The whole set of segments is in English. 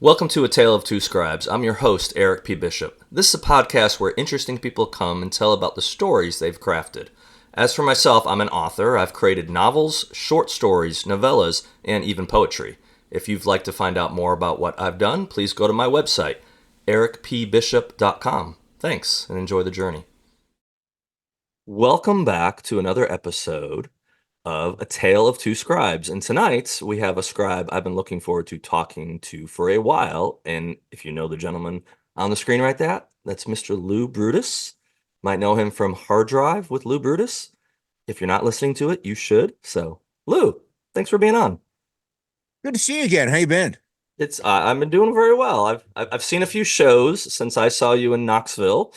Welcome to A Tale of Two Scribes. I'm your host, Eric P. Bishop. This is a podcast where interesting people come and tell about the stories they've crafted. As for myself, I'm an author. I've created novels, short stories, novellas, and even poetry. If you'd like to find out more about what I've done, please go to my website, ericpbishop.com. Thanks, and enjoy the journey. Welcome back to another episode of A Tale of Two Scribes. And tonight we have a scribe I've been looking forward to talking to for a while. And if you know the gentleman on the screen right there, that's Mr. Lou Brutus. Might know him from Hard Drive with Lou Brutus. If you're not listening to it, you should. So, Lou, thanks for being on. Good to see you again. How you been? It's I've been doing very well. I've seen a few shows since I saw you in Knoxville.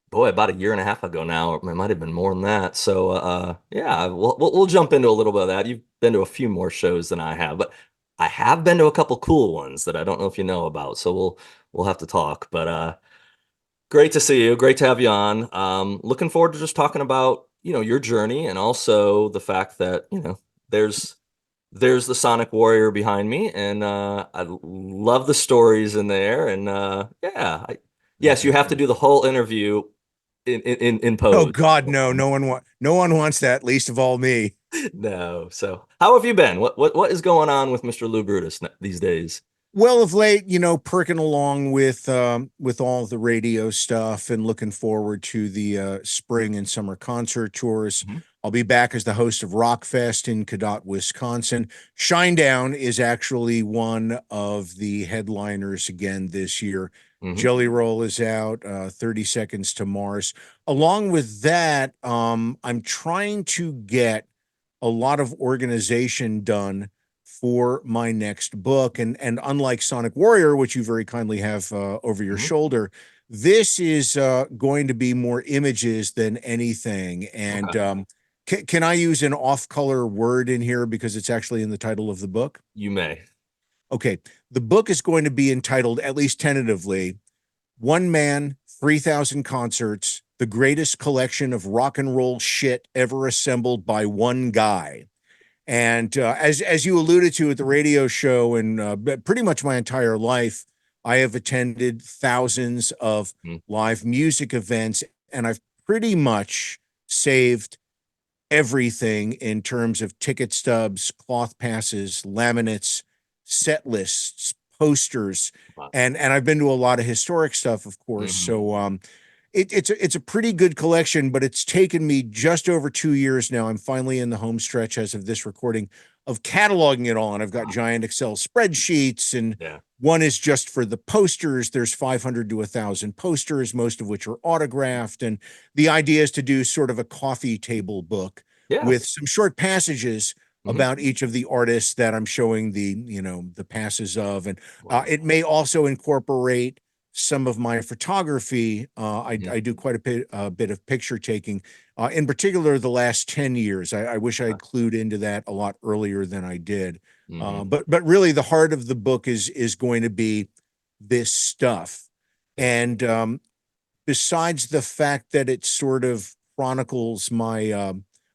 Boy, about a year and a half ago now. It might have been more than that. So, yeah, we'll jump into a little bit of that. You've been to a few more shows than I have, but I have been to a couple cool ones that I don't know if you know about. So we'll have to talk. But great to see you. Great to have you on. Looking forward to just talking about your journey and also the fact that there's there's the Sonic Warrior behind me, and I love the stories in there. And yeah, yes, you have to do the whole interview in Oh pose. God, no, no one wants that, least of all me. No. So how have you been? What is going on with Mr. Lou Brutus these days? Well, of late, perking along with all the radio stuff and looking forward to the spring and summer concert tours. Mhm. I'll be back as the host of Rockfest in Cadott, Wisconsin. Shinedown is actually one of the headliners again this year. Mhm. Jelly Roll is out, 30 Seconds to Mars. Along with that, I'm trying to get a lot of organization done for my next book. And unlike Sonic Warrior, which you very kindly have over your Mhm. shoulder, this is going to be more images than anything. And Okay. can I use an off-color word in here because it's actually in the title of the book? You may. Okay, the book is going to be entitled, at least tentatively, One Man, 3,000 Concerts, the greatest collection of rock and roll shit ever assembled by one guy. And as you alluded to at the radio show, and pretty much my entire life, I have attended thousands of Mhm. live music events, and I've pretty much saved everything in terms of ticket stubs, cloth passes, laminates, set lists, posters, Wow. and I've been to a lot of historic stuff, of course. Mhm. So it's a pretty good collection, but it's taken me just over 2 years now. I'm finally in the home stretch as of this recording of cataloging it all, and I've got Wow. giant Excel spreadsheets, and Yeah. one is just for the posters. There's 500 to 1,000 posters, most of which are autographed, and the idea is to do sort of a coffee table book Yeah. with some short passages Mhm. about each of the artists that I'm showing the passes of, and Wow. it may also incorporate some of my photography. Mhm. I do quite a bit of picture taking, in particular the last 10 years. I wish I'd clued into that a lot earlier than I did. Mhm. But really the heart of the book is going to be this stuff. Yeah. And besides the fact that it sort of chronicles my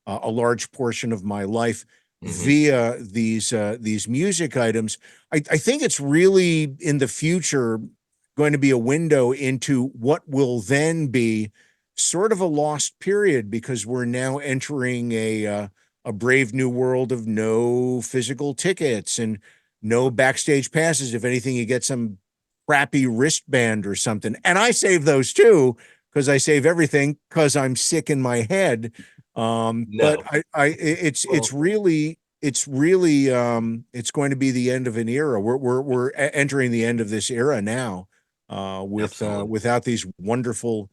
a large portion of my life Mhm. via these music items, I think it's really in the future going to be a window into what will then be sort of a lost period, because we're now entering a brave new world of no physical tickets and no backstage passes. If anything, you get some crappy wristband or something. And I save those too, because I save everything because I'm sick in my head. But No. it's Well, really it's going to be the end of an era. We're entering the end of this era now, with absolutely. without these wonderful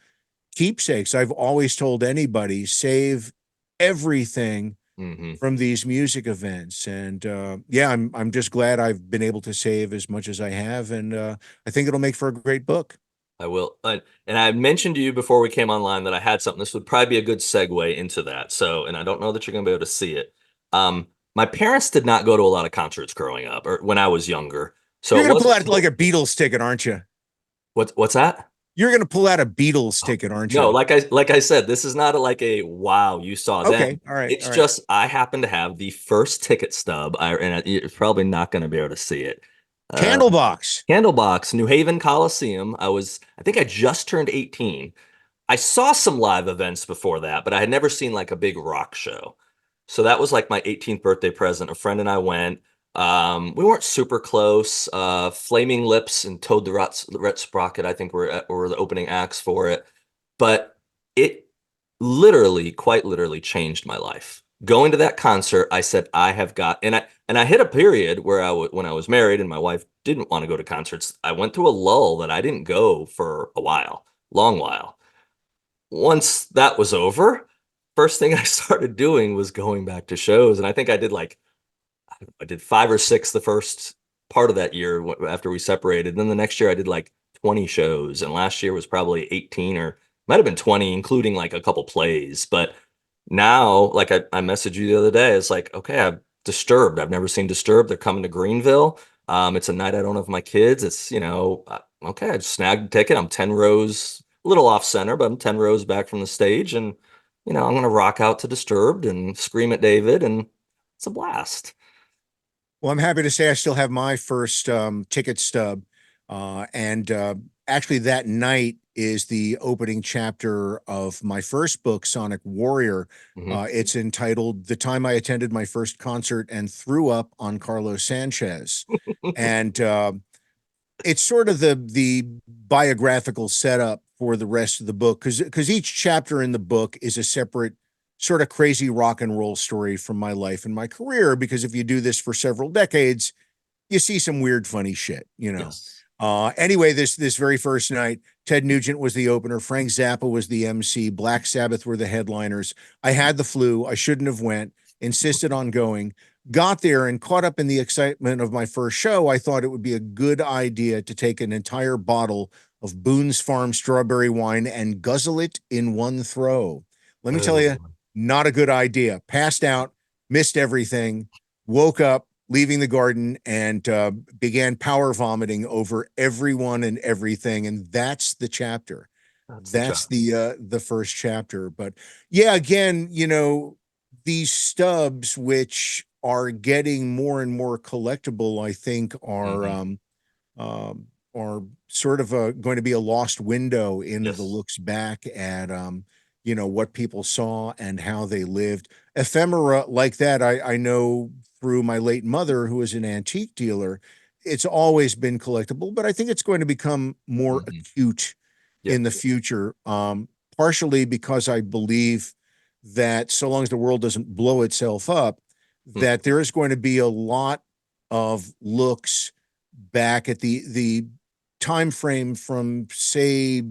keepsakes. I've always told anybody, save everything Mhm. from these music events. And yeah, I'm just glad I've been able to save as much as I have, and I think it'll make for a great book. I will. And I mentioned to you before we came online that I had something. This would probably be a good segue into that. So, and I don't know that you're going to be able to see it. My parents did not go to a lot of concerts growing up or when I was younger. So You're it gonna pull wasn't out like until, a Beatles ticket, aren't you? what's that? You're gonna pull out a Beatles Oh, ticket, aren't no, you? like I said, this is not like a wow, you saw them. Okay, all right, It's all right. just I happen to have the first ticket stub. You're probably not going to be able to see it. Uh, Candlebox. Candlebox, New Haven Coliseum. I think I just turned 18. I saw some live events before that, but I had never seen like a big rock show. So that was like my 18th birthday present. A friend and I went. We weren't super close. Flaming Lips and Toad the Red Sprocket, I think were the opening acts for it. But it literally, quite literally changed my life. Going to that concert, I said, I have got, and I hit a period where when I was married and my wife didn't want to go to concerts. I went through a lull that I didn't go for a while, long while. Once that was over, first thing I started doing was going back to shows. And I think I did 5 or 6 the first part of that year after we separated. Then the next year I did like 20 shows. And last year was probably 18 or might have been 20, including like a couple plays. But now, like I messaged you the other day, it's like, okay, I'm Disturbed. I've never seen Disturbed. They're coming to Greenville. It's a night I don't have my kids. It's, okay, I just snagged a ticket. I'm 10 rows, a little off center, but I'm 10 rows back from the stage. And, I'm going to rock out to Disturbed and scream at David. And it's a blast. Well, I'm happy to say I still have my first ticket stub. And actually, that night is the opening chapter of my first book, Sonic Warrior. Hmm. It's entitled The Time I Attended My First Concert and Threw Up on Carlos Sanchez. And it's sort of the biographical setup for the rest of the book, because each chapter in the book is a separate sort of crazy rock and roll story from my life and my career. Because if you do this for several decades, you see some weird, funny shit. Yes. Anyway, this very first night, Ted Nugent was the opener, Frank Zappa was the MC, Black Sabbath were the headliners. I had the flu, I shouldn't have went, insisted on going, got there and caught up in the excitement of my first show. I thought it would be a good idea to take an entire bottle of Boone's Farm strawberry wine and guzzle it in one throw. Let me tell you, Oh, not a good idea. Passed out, missed everything, woke up, leaving the garden, and began power vomiting over everyone and everything. And that's the chapter. that's the That's job. the first chapter. But yeah, again, these stubs, which are getting more and more collectible, I think Hmm. are sort of going to be a lost window into the Yes. looks back at what people saw and how they lived. Ephemera like that, I know through my late mother, who was an antique dealer. It's always been collectible, but I think it's going to become more Hmm. acute Yep. in the future. Partially because I believe that so long as the world doesn't blow itself up, Hmm. that there is going to be a lot of looks back at the time frame from, say,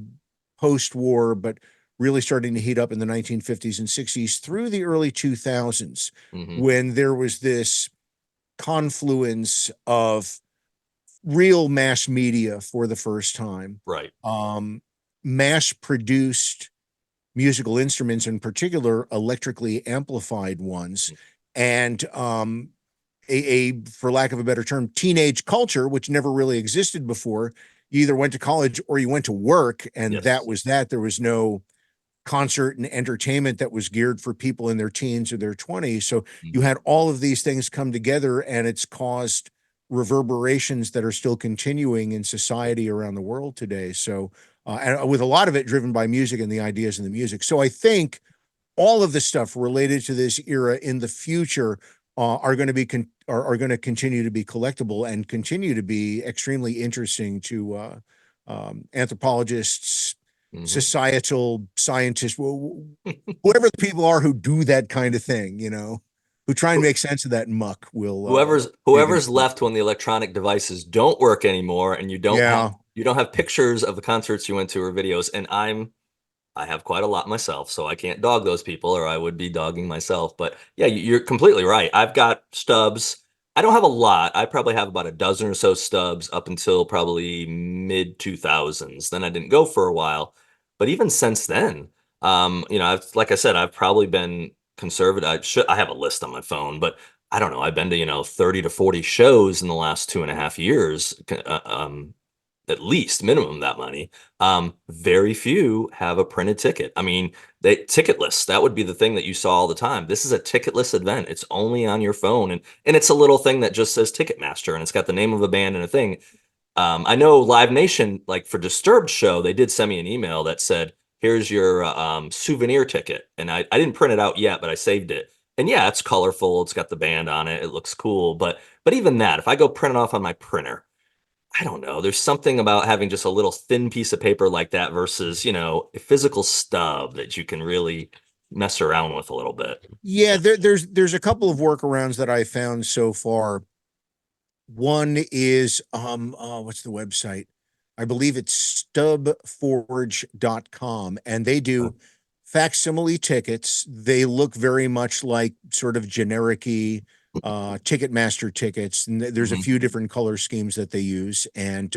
post-war, but really starting to heat up in the 1950s and 60s through the early 2000s, Hmm. when there was this confluence of real mass media for the first time, Right. um, mass produced musical instruments, in particular electrically amplified ones, and for lack of a better term, teenage culture, which never really existed before. You either went to college or you went to work, and that Yes. was that. There was no concert and entertainment that was geared for people in their teens or their 20s. So you Hmm. had all of these things come together, and it's caused reverberations that are still continuing in society around the world today. So, and with a lot of it driven by music and the ideas in the music. So I think all of the stuff related to this era in the future are going to be are going to continue to be collectible and continue to be extremely interesting to anthropologists, Hmm. societal scientists, whoever the people are who do that kind of thing, who try and make sense of that muck will be a good Whoever's group. left when the electronic devices don't work anymore and Yeah. you don't have pictures of the concerts you went to or videos. And I have quite a lot myself, so I can't dog those people or I would be dogging myself. But yeah, you're completely right. I've got stubs. I don't have a lot. I probably have about a dozen or so stubs up until probably mid 2000s. Then I didn't go for a while. But even since then, like I said, I've probably been conservative. I have a list on my phone, but I don't know. I've been to, 30 to 40 shows in the last 2.5 years. at least minimum that money. Very few have a printed ticket. I mean, they ticket lists, that would be the thing that you saw all the time. This is a ticketless event. It's only on your phone, and it's a little thing that just says Ticketmaster, and it's got the name of a band and a thing. I know Live Nation, like for Disturbed show, they did send me an email that said, "Here's your souvenir ticket," and I didn't print it out yet, but I saved it. And yeah, it's colorful. It's got the band on it. It looks cool. But even that, if I go print it off on my printer, I don't know. There's something about having just a little thin piece of paper like that versus, a physical stub that you can really mess around with a little bit. Yeah, there's a couple of workarounds that I found so far. One is what's the website? I believe it's stubforge.com, and they Uh, do facsimile tickets. They look very much like sort of generic-y Ticketmaster tickets. And there's a mhm. few different color schemes that they use, and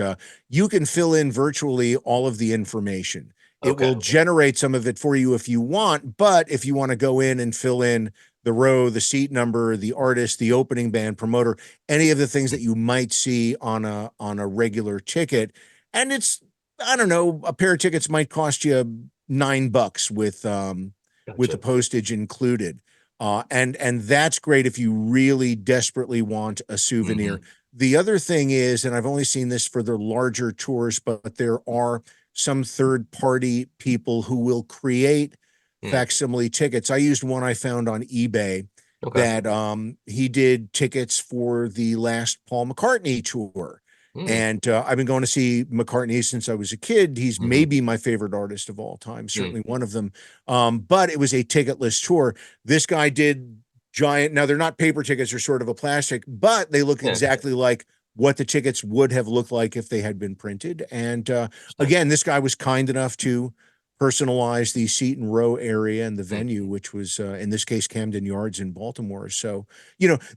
you can fill in virtually all of the information. It Okay. will generate some of it for you if you want, but if you want to go in and fill in the row, the seat number, the artist, the opening band, promoter, any of the things that you might see on a regular ticket, and it's, I don't know, a pair of tickets might cost you $9 with the Gotcha. postage included. And that's great if you really desperately want a souvenir. Hmm. The other thing is, and I've only seen this for the larger tours, but there are some third party people who will create Mm. facsimile tickets. I used one I found on eBay Okay. that he did tickets for the last Paul McCartney tour. Mm. And I've been going to see McCartney since I was a kid. He's Hmm. maybe my favorite artist of all time, Mm. certainly one of them. But it was a ticketless tour. This guy did giant, now they're not paper tickets, they're sort of a plastic, but they look Yeah. exactly like what the tickets would have looked like if they had been printed. And Interesting. again, this guy was kind enough to personalize the seat and row area and the venue, Mhm. which was in this case Camden Yards in Baltimore. So,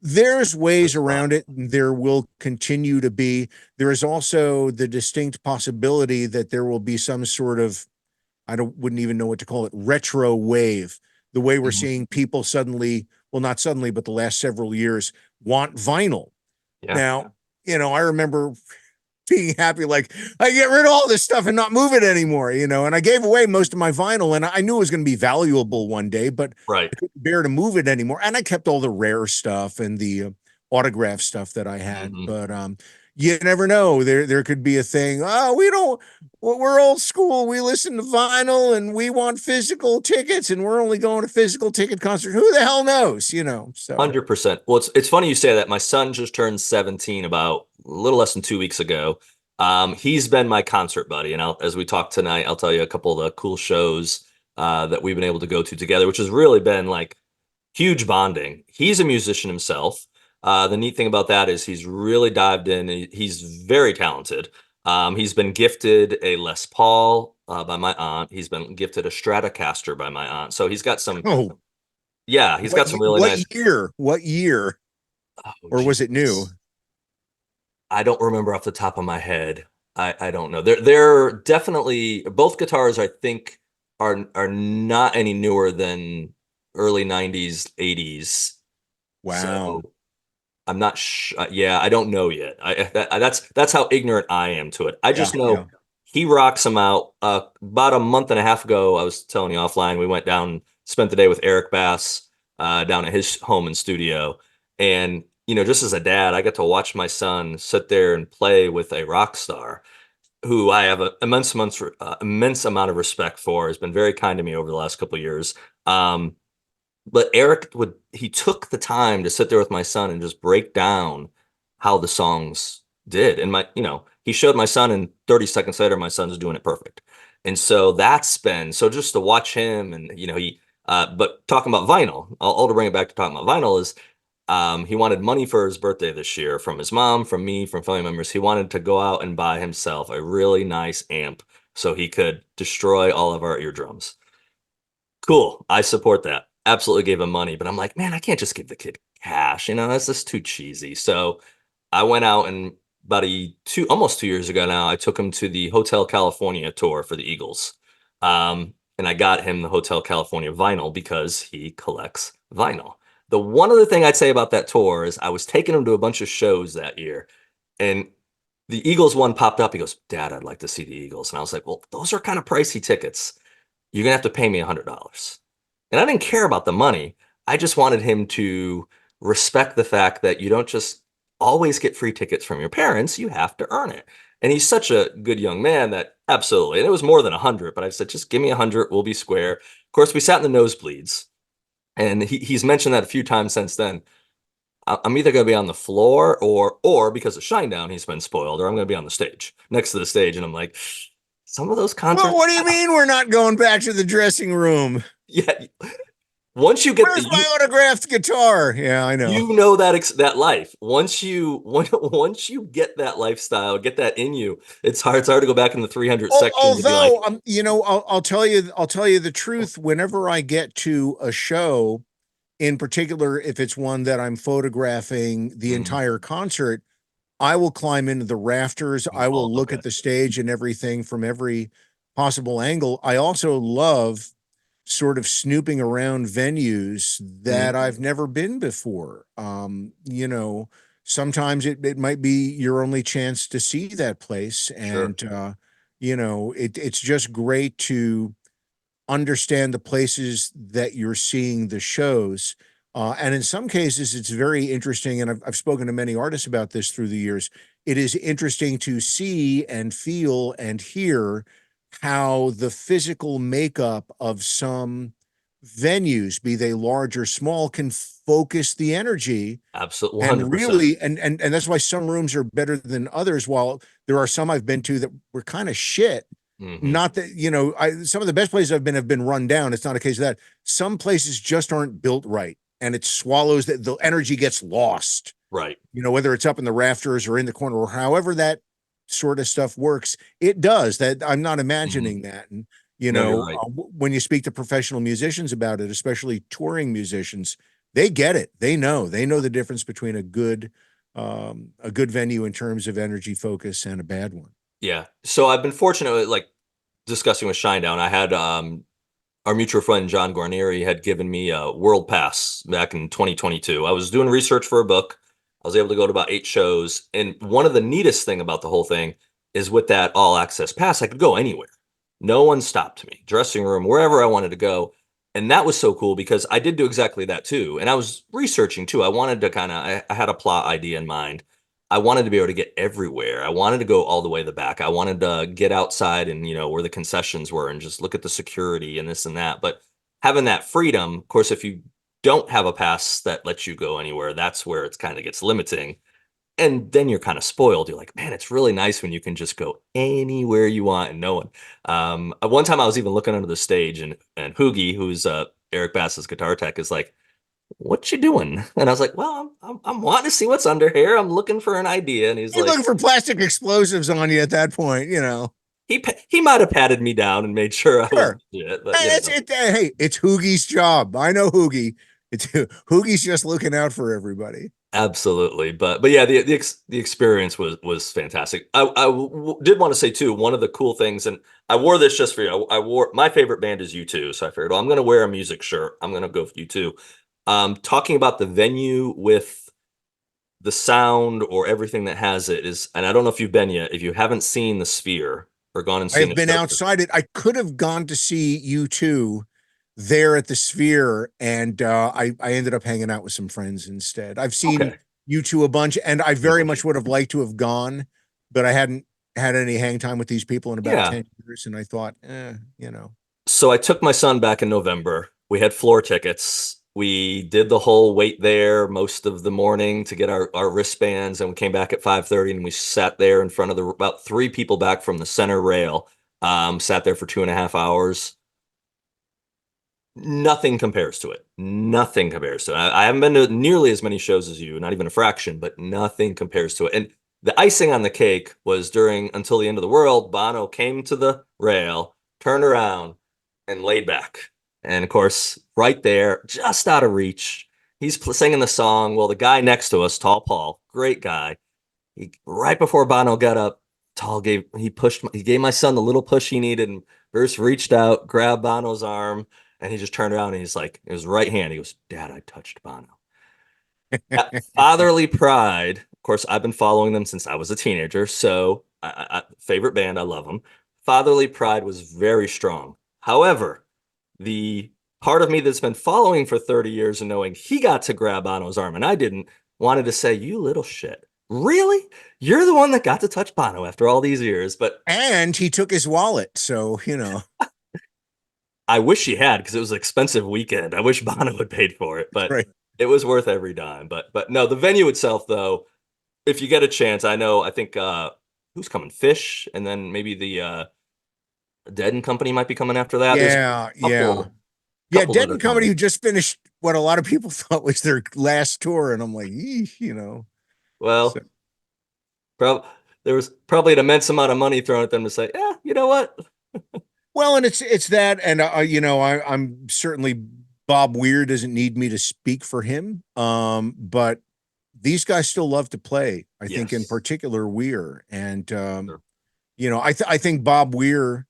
there's Good ways spot. around it. There will continue to be. There is also the distinct possibility that there will be some sort of, I don't wouldn't even know what to call it, retro wave. The way we're Mhm. seeing people suddenly, well, not suddenly, but the last several years want vinyl. Yeah. Now, I remember being happy, like I get rid of all this stuff and not move it anymore, and I gave away most of my vinyl, and I knew it was going to be valuable one day, but Right. I couldn't bear to move it anymore. And I kept all the rare stuff and the autograph stuff that I had, Hmm. but you never know. There could be a thing. Oh, we don't. We're old school. We listen to vinyl, and we want physical tickets, and we're only going to physical ticket concerts. Who the hell knows? So 100%. Well, it's funny you say that. My son just turned 17 about a little less than 2 weeks ago. He's been my concert buddy, and as we talk tonight, I'll tell you a couple of the cool shows that we've been able to go to together, which has really been like huge bonding. He's a musician himself. The neat thing about that is he's really dived in. He's very talented. He's been gifted a Les Paul by my aunt. He's been gifted a Stratocaster by my aunt. So oh, he's got some really what nice. year? What year? Oh, Or was it new? geez. I don't remember off the top of my head. I don't know. They're definitely both guitars. I think are not any newer than early '90s, '80s. Wow. So I'm not yeah, I don't know yet. That's how ignorant I am to it. I Yeah, just yeah. know he rocks them out. About a month and a half ago, I was telling you offline, we went down, spent the day with Eric Bass down at his home and studio. And, just as a dad, I got to watch my son sit there and play with a rock star who I have an immense amount of respect for, has been very kind to me over the last couple of years. Um, but Eric he took the time to sit there with my son and just break down how the songs did. And he showed my son, and 30 seconds later, my son's doing it perfect. And so that's been so just to watch him, and but talking about vinyl, all to bring it back to talking about vinyl is he wanted money for his birthday this year from his mom, from me, from family members. He wanted to go out and buy himself a really nice amp so he could destroy all of our eardrums. Cool. I support that. Absolutely gave him money, but I'm like, man, I can't just give the kid cash. That's just too cheesy. So I went out and about almost 2 years ago now, I took him to the Hotel California tour for the Eagles. And I got him the Hotel California vinyl because he collects vinyl. The one other thing I'd say about that tour is I was taking him to a bunch of shows that year, and the Eagles one popped up. He goes, Dad, I'd like to see the Eagles. And I was like, well, those are kind of pricey tickets. You're gonna have to pay me $100. And I didn't care about the money. I just wanted him to respect the fact that you don't just always get free tickets from your parents. You have to earn it. And he's such a good young man that absolutely. And it was more than 100, but I said, just give me 100. We'll be square. Of course, we sat in the nosebleeds. And he's mentioned that a few times since then. I'm either going to be on the floor or because of Shinedown, he's been spoiled, or I'm going to be on the stage next to the stage. And I'm like, some of those Well, concerts, what do you mean we're not going back to the dressing room? yeah. Once you get Where's my autographed guitar? Yeah, I know. you know that life. Once you get that lifestyle, get that in you, it's hard to go back in the 300 section to be like, Although, I'll tell you the truth. Whenever I get to a show, in particular, if it's one that I'm photographing the mm, entire concert, I will climb into the rafters. I oh, will look okay, at the stage and everything from every possible angle. I also love sort of snooping around venues that mm, I've never been before. Sometimes it might be your only chance to see that place. sure, And, it's just great to understand the places that you're seeing the shows. And in some cases, it's very interesting. And I've spoken to many artists about this through the years. It is interesting to see and feel and hear how the physical makeup of some venues, be they large or small, can focus the energy absolutely, and 100%. really, and that's why some rooms are better than others. While there are some I've been to that were kind of shit. Hmm. Not that, some of the best places I've been have been run down. It's not a case of that. Some places just aren't built right, and it swallows that the energy gets lost. Right. Whether it's up in the rafters or in the corner or however that sort of stuff works, it does. That I'm not Hmm. imagining that. And No, you're right. when you speak to professional musicians about it, especially touring musicians, they get it. They know the difference between a good venue in terms of energy focus and a bad one. Yeah. So I've been fortunate, like discussing with Shinedown. I had our mutual friend John Guarnieri had given me a world pass back in 2022. I was doing research for a book. I was able to go to about 8 shows. And one of the neatest thing about the whole thing is with that all access pass, I could go anywhere. No one stopped me. Dressing room, wherever I wanted to go. And that was so cool because I did do exactly that too. And I was researching too. I wanted to I had a plot idea in mind. I wanted to be able to get everywhere. I wanted to go all the way to the back. I wanted to get outside and, where the concessions were and just look at the security and this and that. But having that freedom, of course, if you don't have a pass that lets you go anywhere, that's where it's kind of gets limiting. And then you're kind of spoiled. You're like, man, it's really nice when you can just go anywhere you want and no one. At one time I was even looking under the stage and Hoogie, who's Eric Bass's guitar tech, is like, what you doing? And I was like, well, I'm wanting to see what's under here. I'm looking for an idea. And he's He's like, looking for plastic explosives on you at that point. he might have patted me down and made sure I Sure. wasn't shit, but Hey, it's Hoogie's job. I know Hoogie. It's Hoogie's just looking out for everybody. absolutely. But yeah, the experience was fantastic. Did want to say too, one of the cool things, and I wore this just for you. I wore my favorite band is U2, so I figured, well, I'm going to wear a music shirt. I'm going to go with U2. Talking about the venue with the sound or everything that has it is, and I don't know if you've been yet, if you haven't seen the Sphere or gone and I seen have a been show. outside it. I could have gone to see U2 there at the Sphere, and I ended up hanging out with some friends instead. I've seen Okay. U2 a bunch, and I No very much biggie. would have liked to have gone, but I hadn't had any hang time with these people in about Yeah. 10 years, and I thought, you know. So I took my son back in November. We had floor tickets. We did the whole wait there most of the morning to get our wristbands, and we came back at 5:30 and we sat there in front of the about 3 people back from the center rail. Sat there for 2.5 hours. Nothing compares to it. Nothing compares to it. I haven't been to nearly as many shows as you, not even a fraction, but nothing compares to it. And the icing on the cake was during Until the End of the World, Bono came to the rail, turned around, and laid back. And of course, right there, just out of reach, he's singing the song. Well, the guy next to us, Tall Paul, great guy, right before Bono got up, he gave my son the little push he needed, and Bruce reached out, grabbed Bono's arm, and he just turned around and he's like, his right hand. He goes, Dad, I touched Bono. That fatherly pride course, I've been following them since I was a teenager. So, favorite band, I love them. Fatherly Pride was very strong. However, the part of me that's been following for 30 years and knowing he got to grab Bono's arm and I didn't, wanted to say, you little shit. Really? You're the one that got to touch Bono after all these years. But And he took his wallet. So, I wish he had because it was an expensive weekend. I wish Bono had paid for it, but right. it was worth every dime. But no, the venue itself, though, if you get a chance, I think who's coming? Fish, and then maybe the Dead and Company might be coming after that. There's a Yeah. Yeah. couple Yeah. couple Dead that are and Company, coming. who just finished what a lot of people thought was their last tour. And I'm like, eesh. So, Well, prob there was probably an immense amount of money thrown at them to say, yeah, you know what? well, and it's that. And, I'm certainly, Bob Weir doesn't need me to speak for him. But these guys still love to play. I think in Yes. particular Weir. And, Sure. I think Bob Weir,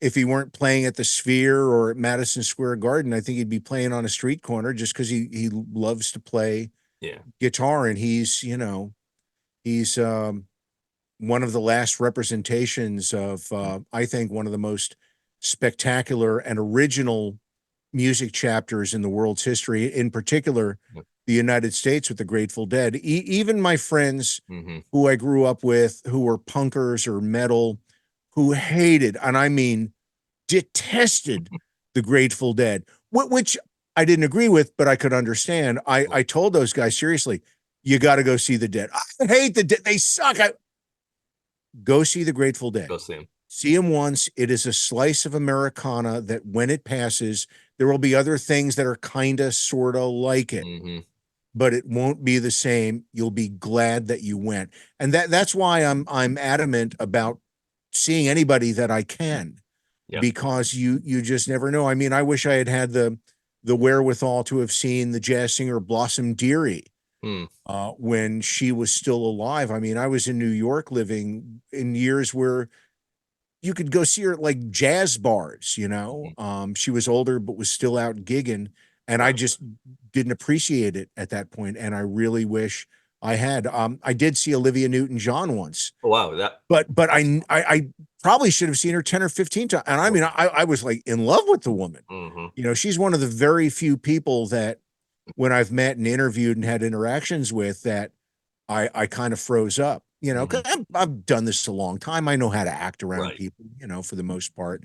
if he weren't playing at the Sphere or at Madison Square Garden, I think he'd be playing on a street corner just because he loves to play Yeah. guitar. And he's one of the last representations of, I think, one of the most spectacular and original music chapters in the world's history, in particular Yep. the United States with the Grateful Dead. Even my friends Hmm. who I grew up with, who were punkers or metal, who hated, and I mean detested, the Grateful Dead, which I didn't agree with, but I could understand. I told those guys, seriously, you got to go see the Dead. I hate the Dead. They suck. Go see the Grateful Dead. Go see him. See them once. It is a slice of Americana that when it passes, there will be other things that are kind of, sort of like it, Hmm. but it won't be the same. You'll be glad that you went. And that's why I'm adamant about seeing anybody that I can, Yeah. because you just never know. I mean, I wish I had had the wherewithal to have seen the jazz singer Blossom Dearie Hmm. when she was still alive. I mean, I was in New York living in years where you could go see her at like jazz bars, Hmm. She was older, but was still out gigging. And I Right. just didn't appreciate it at that point. And I really wish I had. I did see Olivia Newton-John once, Oh, wow. That but awesome. I probably should have seen her 10 or 15 times. And I mean, I was like in love with the woman. Hmm. She's one of the very few people that when I've met and interviewed and had interactions with, that I kind of froze up, Hmm. because I've done this a long time. I know how to act around Right. people, for the most part.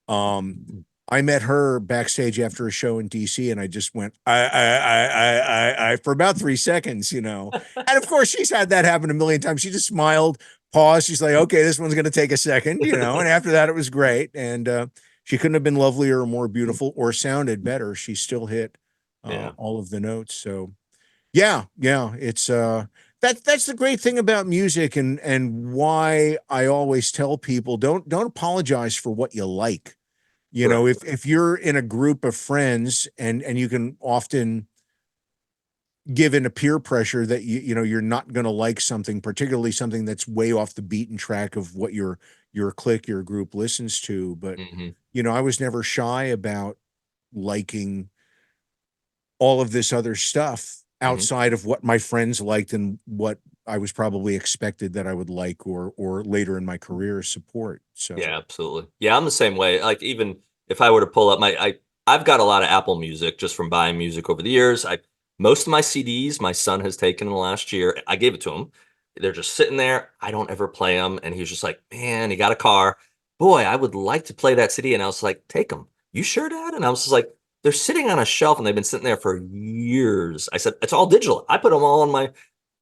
Um, I met her backstage after a show in DC, and I just went, I for about 3 seconds, And of course, she's had that happen a million times. She just smiled, paused. She's like, okay, this one's going to take a second, And after that, it was great. And she couldn't have been lovelier or more beautiful or sounded better. She still hit Yeah. all of the notes. So yeah, it's that's the great thing about music, and why I always tell people, don't apologize for what you like. Correct. If you're in a group of friends, and you can often give in a peer pressure that you're not going to like something, particularly something that's way off the beaten track of what your clique, your group listens to. But Hmm. I was never shy about liking all of this other stuff Hmm. outside of what my friends liked and what I was probably expected that I would like, or later in my career support. So Yeah, absolutely. Yeah, I'm the same way. Like even if I were to pull up I've got a lot of Apple Music just from buying music over the years. I Most of my CDs my son has taken in the last year. I gave it to him. They're just sitting there. I don't ever play them, and he was just like, "Man, he got a car. Boy, I would like to play that CD." And I was like, "Take them. You sure, Dad?" And I was just like, "They're sitting on a shelf, and they've been sitting there for years." I said, "It's all digital. I put them all on my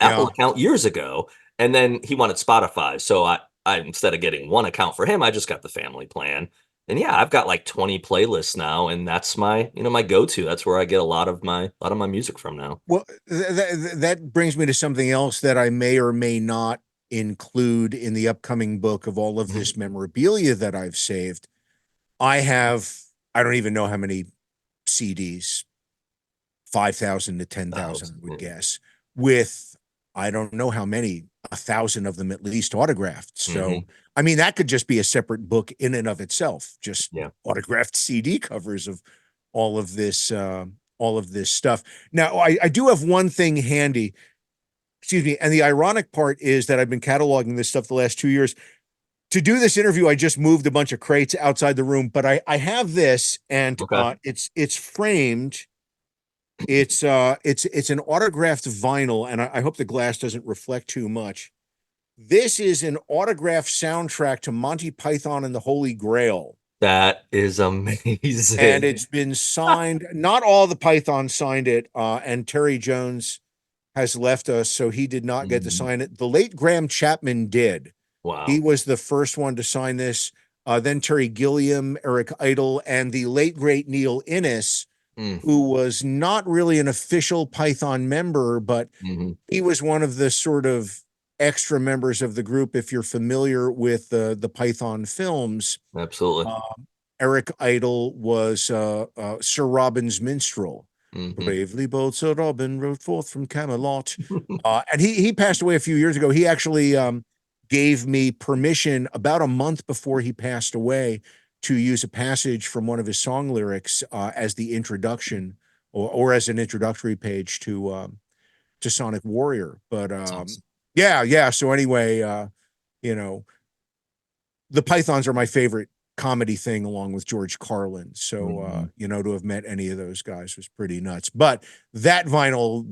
Apple yeah. account years ago." And then he wanted Spotify, so I instead of getting one account for him, I just got the family plan. And yeah, I've got like 20 playlists now, and that's my go-to. That's where I get a lot of my music from now. Well, that brings me to something else that I may or may not include in the upcoming book of all of Mhm. this memorabilia that I've saved. I have, I don't even know how many CDs, 5,000 to 10,000, I would Yeah. guess, with I don't know how many, 1,000 of them at least autographed. So, Hmm. I mean, that could just be a separate book in and of itself, just Yeah. autographed CD covers of all of this, all of this stuff. Now, I do have one thing handy. excuse me. And the ironic part is that I've been cataloging this stuff the last 2 years. To do this interview, I just moved a bunch of crates outside the room, but I have this, and Okay. it's framed. It's an autographed vinyl, and I hope the glass doesn't reflect too much. This is an autographed soundtrack to Monty Python and the Holy Grail. That is And amazing. it's been signed. Not all the Pythons signed it, and Terry Jones has left us, so he did not get to Mhm. sign it. The late Graham Chapman did. He Wow. was the first one to sign this. Then Terry Gilliam, Eric Idle, and the late great Neil Innes, Mm, who was not really an official Python member, but mhm. he was one of the sort of extra members of the group. If you're familiar with the Python films, Absolutely. um, Eric Idle was Sir Robin's minstrel. Hmm. Bravely bold Sir Robin rode forth from Camelot. And he passed away a few years ago. He actually gave me permission about a month before he passed away to use a passage from one of his song lyrics as the introduction, or as an introductory page to Sonic Warrior. But That's awesome. yeah, yeah. So anyway, you know, the Pythons are my favorite comedy thing, along with George Carlin. So Mhm. to have met any of those guys was pretty nuts. But that vinyl,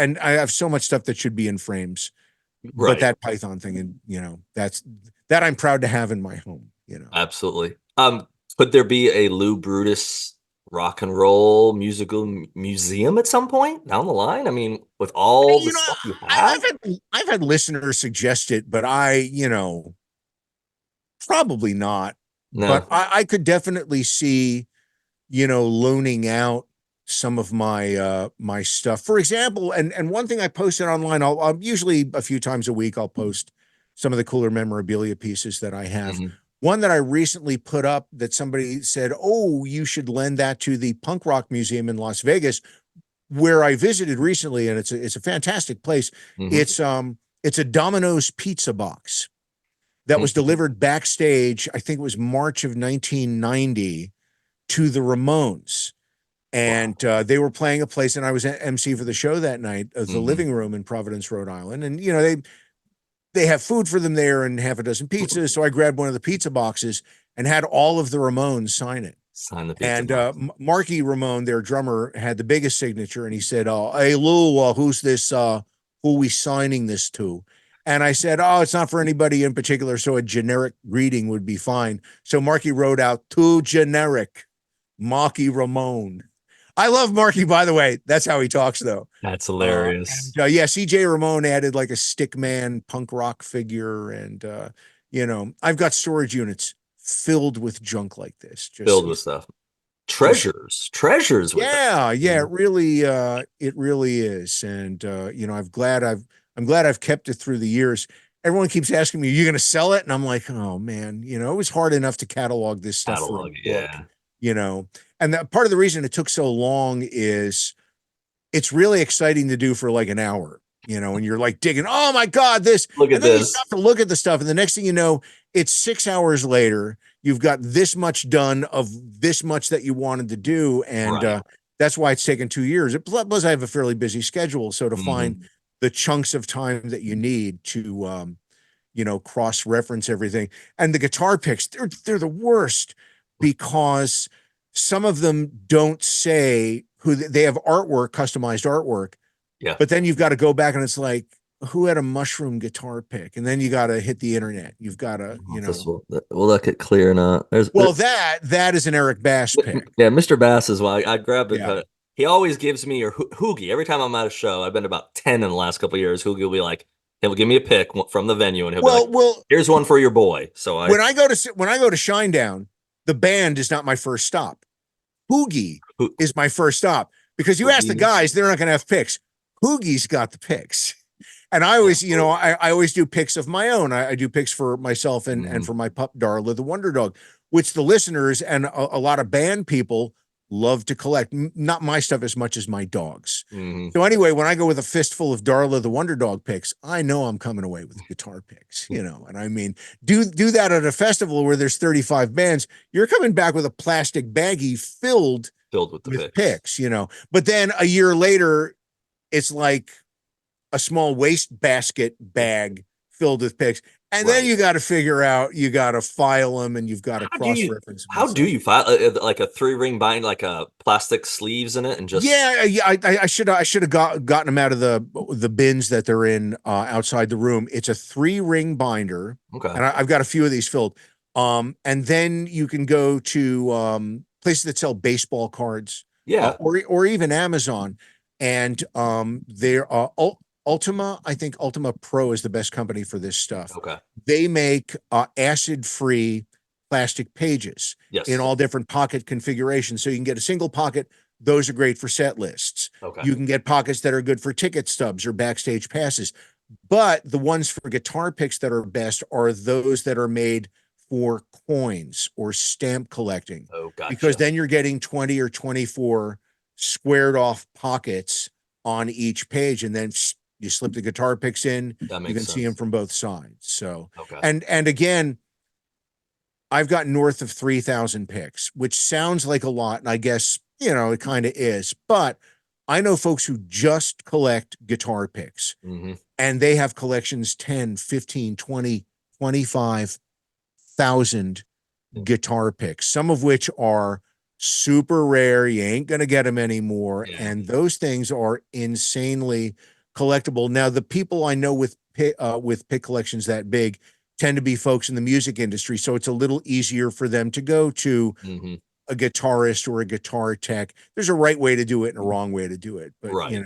and I have so much stuff that should be in frames, but Right. that Python thing, and that I'm proud to have in my home. Absolutely. Could there be a Lou Brutus rock and roll musical museum at some point down the line? I mean, with all the You know, stuff you I, have? I've had listeners suggest it, but probably not. But No. I could definitely see loaning out some of my stuff. For example, and one thing I posted online, I'll usually a few times a week I'll post some of the cooler memorabilia pieces that I have. Hmm. One that I recently put up that somebody said, "Oh, you should lend that to the Punk Rock Museum in Las Vegas," where I visited recently, and it's a fantastic place. Hmm. It's a Domino's pizza box that was delivered backstage. I think it was March of 1990 to the Ramones, Wow. and they were playing a place, and I was MC for the show that night, the Hmm. Living Room in Providence, Rhode Island. And they have food for them there and half a dozen pizzas, so I grabbed one of the pizza boxes and had all of the Ramones sign it. Sign the pizza And box. Marky Ramone, their drummer, had the biggest signature, and he said, "Hey Lou, who's this? Who we signing this to?" And I said, "Oh, it's not for anybody in particular, so a generic greeting would be fine." So Marky wrote out, "Too generic, Marky Ramone." I love Marky, by the way. That's how he talks, though. That's hilarious. And yeah, CJ Ramone added like a stickman punk rock figure, and I've got storage units filled with junk like this. Filled with stuff. Just Treasures with it. yeah, You yeah. know? It really is, and I'm glad I've kept it through the years. Everyone keeps asking me, "Are you going to sell it?" And I'm like, "Oh man, it was hard enough to catalog this stuff for a Catalog. book, Yeah. you know." And that part of the reason it took so long is it's really exciting to do for like an hour, and you're like digging, "Oh my God, this," Look and at then you this. stop to look at the stuff, and the next thing you know, it's 6 hours later. You've got this much done of this much that you wanted to do, and Right. that's why it's taken 2 years. Plus, I have a fairly busy schedule, so to find Hmm. the chunks of time that you need to cross reference everything. And the guitar picks, they're the worst, because some of them don't say who they have. Artwork, customized artwork, Yeah. but then you've got to go back, and it's like, who had a mushroom guitar pick? And then you got to hit the internet. You've got to, This will look it clear now. well, that is an Eric Bass pick. Yeah, Mr. Bass is why I grabbed it. Yeah. But he always gives me your Hoogie every time I'm at a show. I've been to about 10 in the last couple of years. Hoogie will be like, he'll give me a pick from the venue, and he'll be like, Well, "Here's one for your boy." So when I go to Shinedown, the band is not my first stop. Hoogie Ho- is my first stop, because you ask the Hoogie, guys, they're not going to have picks. Hoogie's got the picks. And I always, absolutely. I always do picks of my own. I do picks for myself and Mhm. for my pup Darla the Wonder Dog, which the listeners and a lot of band people love to collect. Not my stuff as much as my dogs. Mhm. So anyway, when I go with a fistful of Darla the Wonder Dog picks, I know I'm coming away with guitar picks. And I mean, do that at a festival where there's 35 bands, you're coming back with a plastic baggie filled Filled with the with picks. picks. But then a year later, it's like a small waste basket bag filled with picks. And then Right. you got to figure out, you got to file them and you've got to How do you cross-reference them and how do stuff. you file like a three ring bind, like a plastic sleeves in it, and just Yeah, I should have gotten them out of the bins that they're in outside the room. It's a 3-ring binder, okay. and I've got a few of these filled. And then you can go to places that sell baseball cards, Yeah. or even Amazon, and there Ultima. I think Ultima Pro is the best company for this stuff. Okay. They make acid-free plastic pages in Yes. all different pocket configurations, so you can get a single pocket. Those are great for set lists. Okay. You can get pockets that are good for ticket stubs or backstage passes. But the ones for guitar picks that are best are those that are made for coins or stamp collecting, Oh, because gotcha. then you're getting 20 or 24 squared off pockets on each page. And then you slip the guitar picks in, That you makes can see them sense. from both sides. So, Okay. and again, I've got north of 3,000 picks, which sounds like a lot. And I guess, it kind of is. But I know folks who just collect guitar picks, Hmm. and they have collections 10, 15, 20, 25,000 guitar picks, some of which are super rare. You ain't going to get them anymore. Yeah. And those things are insanely collectible. Now, the people I know with pick collections that big tend to be folks in the music industry. So it's a little easier for them to go to Hmm. a guitarist or a guitar tech. There's a right way to do it and a wrong way to do it. But, Right.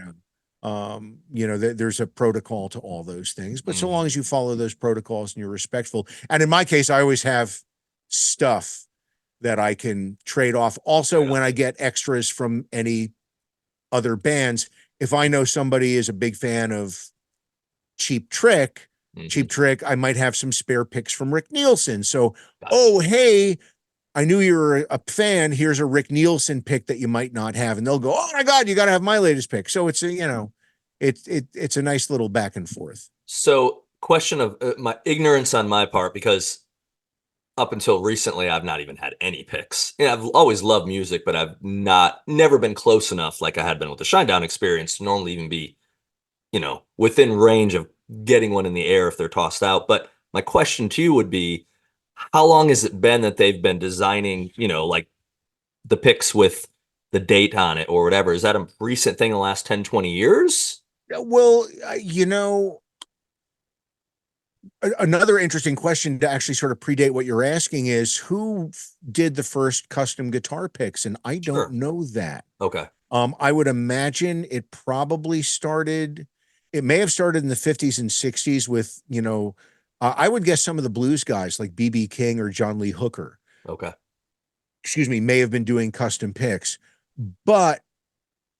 there's a protocol to all those things. But so long Hmm. as you follow those protocols and you're respectful. And in my case, I always have stuff that I can trade off. Also, Right when on. I get extras from any other bands, if I know somebody is a big fan of Cheap Trick, Hmm. Cheap Trick, I might have some spare picks from Rick Nielsen. So, Gotcha. oh, hey, I knew you were a fan. Here's a Rick Nielsen pick that you might not have. And they'll go, oh my God, you got to have my latest pick. So it's a nice little back and forth. So, question of my ignorance on my part, because up until recently, I've not even had any picks. Yeah, I've always loved music, but I've never been close enough, like I had been with the Shinedown experience, to normally even be, within range of getting one in the air if they're tossed out. But my question to you would be, how long has it been that they've been designing, like the picks with the date on it or whatever? Is that a recent thing in the last 10, 20 years? Well, another interesting question to actually sort of predate what you're asking is who did the first custom guitar picks? And I don't Sure. know that. Okay. I would imagine it may have started in the 50s and 60s with, I would guess some of the blues guys like B.B. King or John Lee Hooker, Okay. excuse me, may have been doing custom picks. But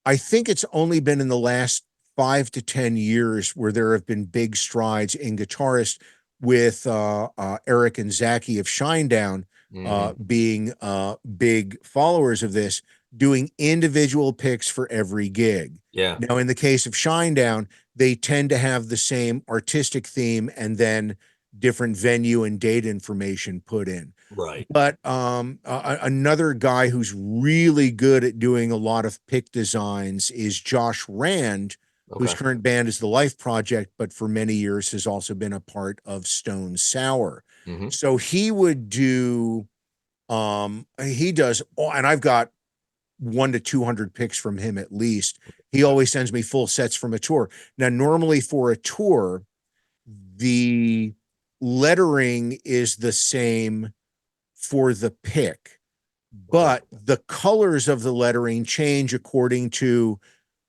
I think it's only been in the last 5 to 10 years where there have been big strides in guitarists, with Eric and Zachy of Shinedown Hmm. being big followers of this, doing individual picks for every gig. Yeah. Now, in the case of Shinedown, they tend to have the same artistic theme and then different venue and date information put in. Right. But another guy who's really good at doing a lot of pick designs is Josh Rand, whose Okay. current band is the Life Project, but for many years has also been a part of Stone Sour. Hmm. So he does, and I've got 1 to 200 picks from him at least. He Okay. always sends me full sets from a tour. Now, normally for a tour, the lettering is the same for the pick, Okay. but the colors of the lettering change according to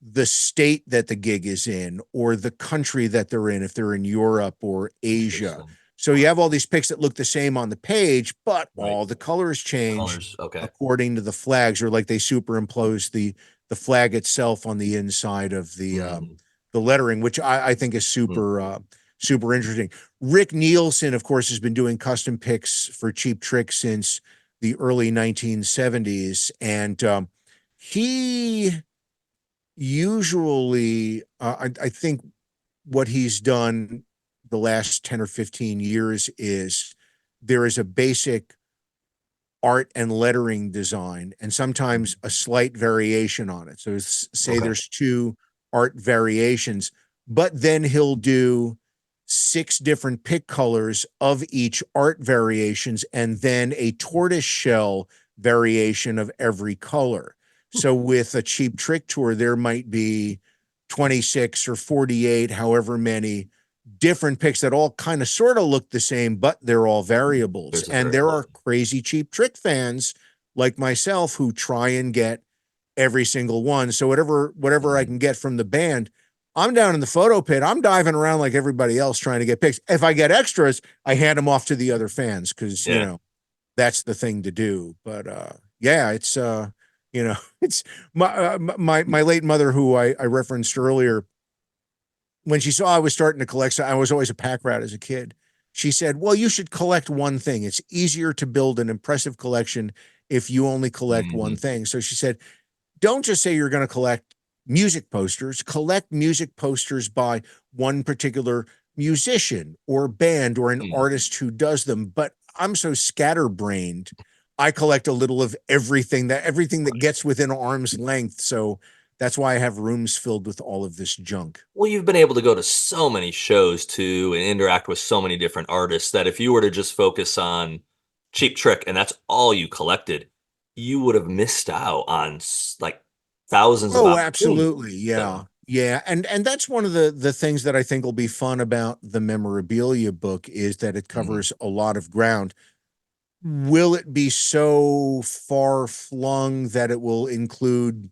the state that the gig is in or the country that they're in, if they're in Europe or Asia. Interesting. So you Wow. have all these picks that look the same on the page, but Right. all the colors change Colors. Okay. according to the flags, or like they superimpose the flag itself on the inside of Hmm. the lettering, which I think is Hmm. super interesting. Rick Nielsen, of course, has been doing custom picks for Cheap Trick since the early 1970s, and he usually, I think what he's done the last 10 or 15 years is there is a basic art and lettering design and sometimes a slight variation on it. So say Okay. there's two art variations. but then he'll do 6 different pick colors of each art variations and then a tortoise shell variation of every color. So with a Cheap Trick tour, there might be 26 or 48, however many different picks that all kind of sort of look the same, but they're all variables. There's a And there are variable. crazy Cheap Trick fans like myself who try and get every single one. So whatever I Mhm. can get from the band, I'm down in the photo pit. I'm diving around like everybody else trying to get picks. If I get extras, I hand them off to the other fans because Yeah. that's the thing to do. But yeah, it's it's my late mother who I referenced earlier when she saw I was starting to collect. I was always a pack rat as a kid. She said, "Well, you should collect one thing. It's easier to build an impressive collection if you only collect one Mhm. thing." So she said, don't just say you're going to collect music posters, collect music posters by one particular musician or band or an Mhm. artist who does them. But I'm so scatterbrained. I collect a little of everything that gets within arm's length. So that's why I have rooms filled with all of this junk. Well, you've been able to go to so many shows too and interact with so many different artists that if you were to just focus on Cheap Trick and that's all you collected, you would have missed out on like thousands of Oh, opportunities. absolutely. Yeah. So, Yeah. And that's one of the things that I think will be fun about the memorabilia book is that it mhm, covers a lot of ground. Will it be so far flung that it will include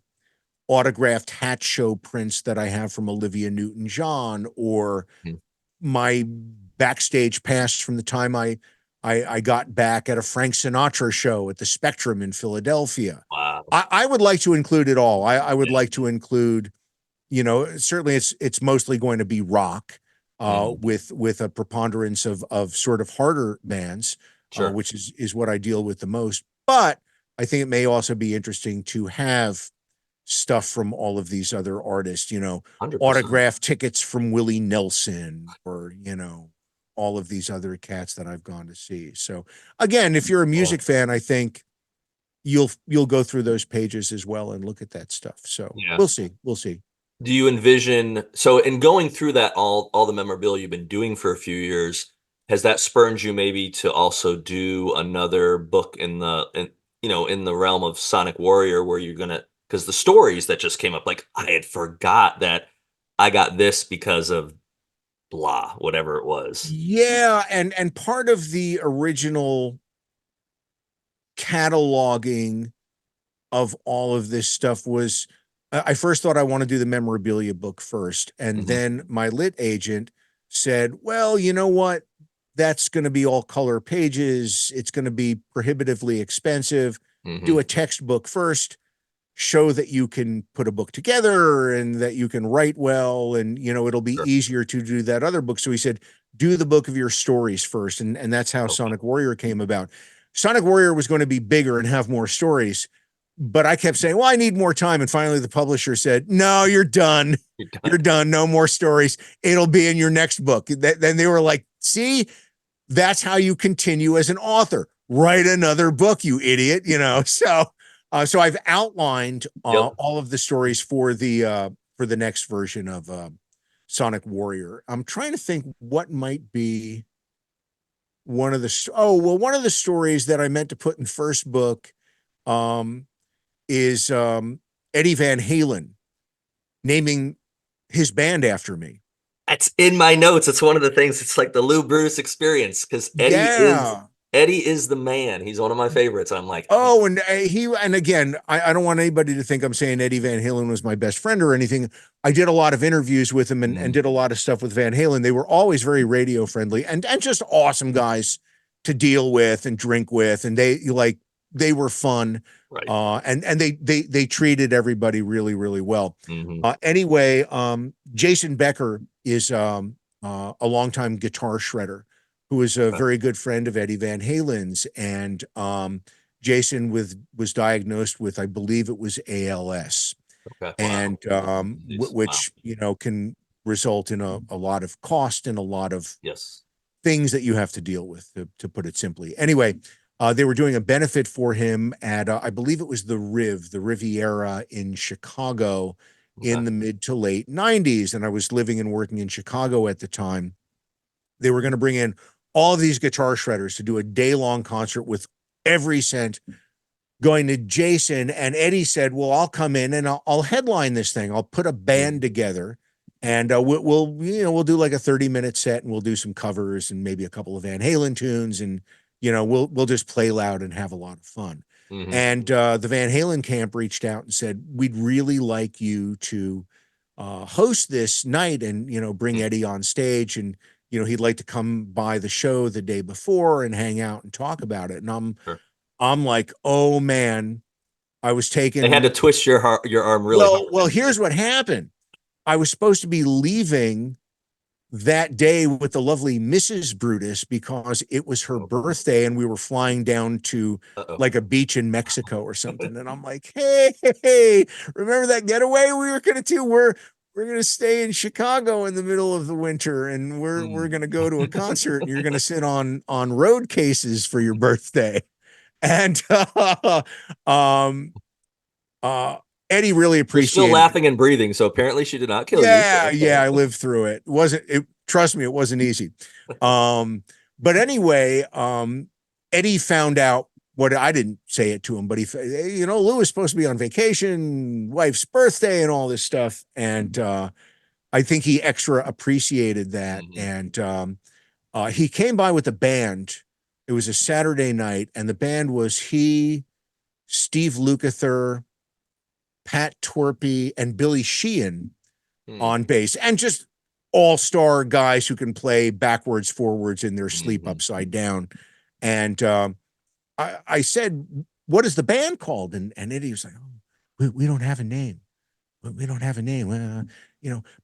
autographed hat show prints that I have from Olivia Newton-John or mhm. my backstage pass from the time I got back at a Frank Sinatra show at the Spectrum in Philadelphia? Wow. I would like to include it all. I would Yeah. like to include, certainly it's mostly going to be rock, Mhm. with a preponderance of sort of harder bands, Sure. which is what I deal with the most. But I think it may also be interesting to have stuff from all of these other artists, 100%. autograph tickets from Willie Nelson or, all of these other cats that I've gone to see. So again, if you're a Yeah. music fan, I think you'll go through those pages as well and look at that stuff. So Yeah. we'll see. We'll see. Do you envision so in going through that all the memorabilia you've been doing for a few years, has that spurred you maybe to also do another book in the realm of Sonic Warrior where you're gonna because the stories that just came up, like I had forgot that I got this because of blah, whatever it was. Yeah, and part of the original cataloging of all of this stuff was I first thought I want to do the memorabilia book first, and Mhm, then my lit agent said, "Well, you know what? That's going to be all color pages. It's going to be prohibitively expensive. Do mhm, a textbook first, show that you can put a book together and that you can write well, and it'll be sure, easier to do that other book." So he said, "Do the book of your stories first," and that's how okay, Sonic Warrior came about. Sonic Warrior was going to be bigger and have more stories, but I kept saying, "Well, I need more time." And finally, the publisher said, "No, you're done. you're You're done. done. No more stories. It'll be in your next book." Then they were like, "See, that's how you continue as an author. Write another book, you idiot." So I've outlined Yep, all of the stories for the next version of Sonic Warrior. I'm trying to think what might be one of the stories that I meant to put in first book um, is Eddie Van Halen naming his band after me. that's in my notes, it's one of the things, it's like the Lou Brutus experience because Yeah. Eddie is the man, he's one of my favorites, I'm like, Oh, and again, I don't want anybody to think I'm saying Eddie Van Halen was my best friend or anything. I did a lot of interviews with him and "Mm, did a lot of stuff with Van Halen. They were always very radio friendly and just awesome guys to deal with and drink with. And they were fun. right, And they treated everybody really, really well. mhm, Anyway, Jason Becker is a longtime guitar shredder who is a okay, very good friend of Eddie Van Halen's. And Jason was diagnosed with, I believe it was ALS, okay, wow, and disease, wow, which can result in a lot of cost and a lot of yes, things that you have to deal with, to put it simply. Anyway, they were doing a benefit for him at I believe it was the Riviera in Chicago, in Okay. the mid to late 90s. And I was living and working in Chicago at the time. They were going to bring in all of these guitar shredders to do a day-long concert with every cent going to Jason. And Eddie said, well, I'll come in and I'll headline this thing. I'll put a band together, and we'll do like a 30-minute set, and we'll do some covers and maybe a couple of Van Halen tunes, and we'll just play loud and have a lot of fun. Mm-hmm. And the Van Halen camp reached out and said, we'd really like you to host this night and bring Eddie on stage, and he'd like to come by the show the day before and hang out and talk about it. And Sure. I'm like, oh man, I was They had to taken. twist your arm really hard. Well, here's what happened. I was supposed to be leaving that day with the lovely Mrs. Brutus because it was her Oh. birthday and we were flying down to Uh-oh. like a beach in Mexico or something. And I'm like, hey, remember that getaway we were going to do? We're going to stay in Chicago in the middle of the winter, and we're going to go to a concert, and you're going to sit on road cases for your birthday. And um Eddie really You're still appreciated it. laughing and breathing, so apparently she did not kill you. Yeah, Okay. I lived through it. Trust me, it wasn't easy. But anyway, Eddie found out what I didn't say it to him, but Lou was supposed to be on vacation, wife's birthday, and all this stuff. And I think he extra appreciated that. And he came by with a band. It was a Saturday night, and the band was he, Steve Lukather, Pat Torpy, and Billy Sheehan on bass, and just all-star guys who can play backwards, forwards in their sleep, upside down. And I said, what is the band called? And Eddie was like, oh, we don't have a name. We don't have a name.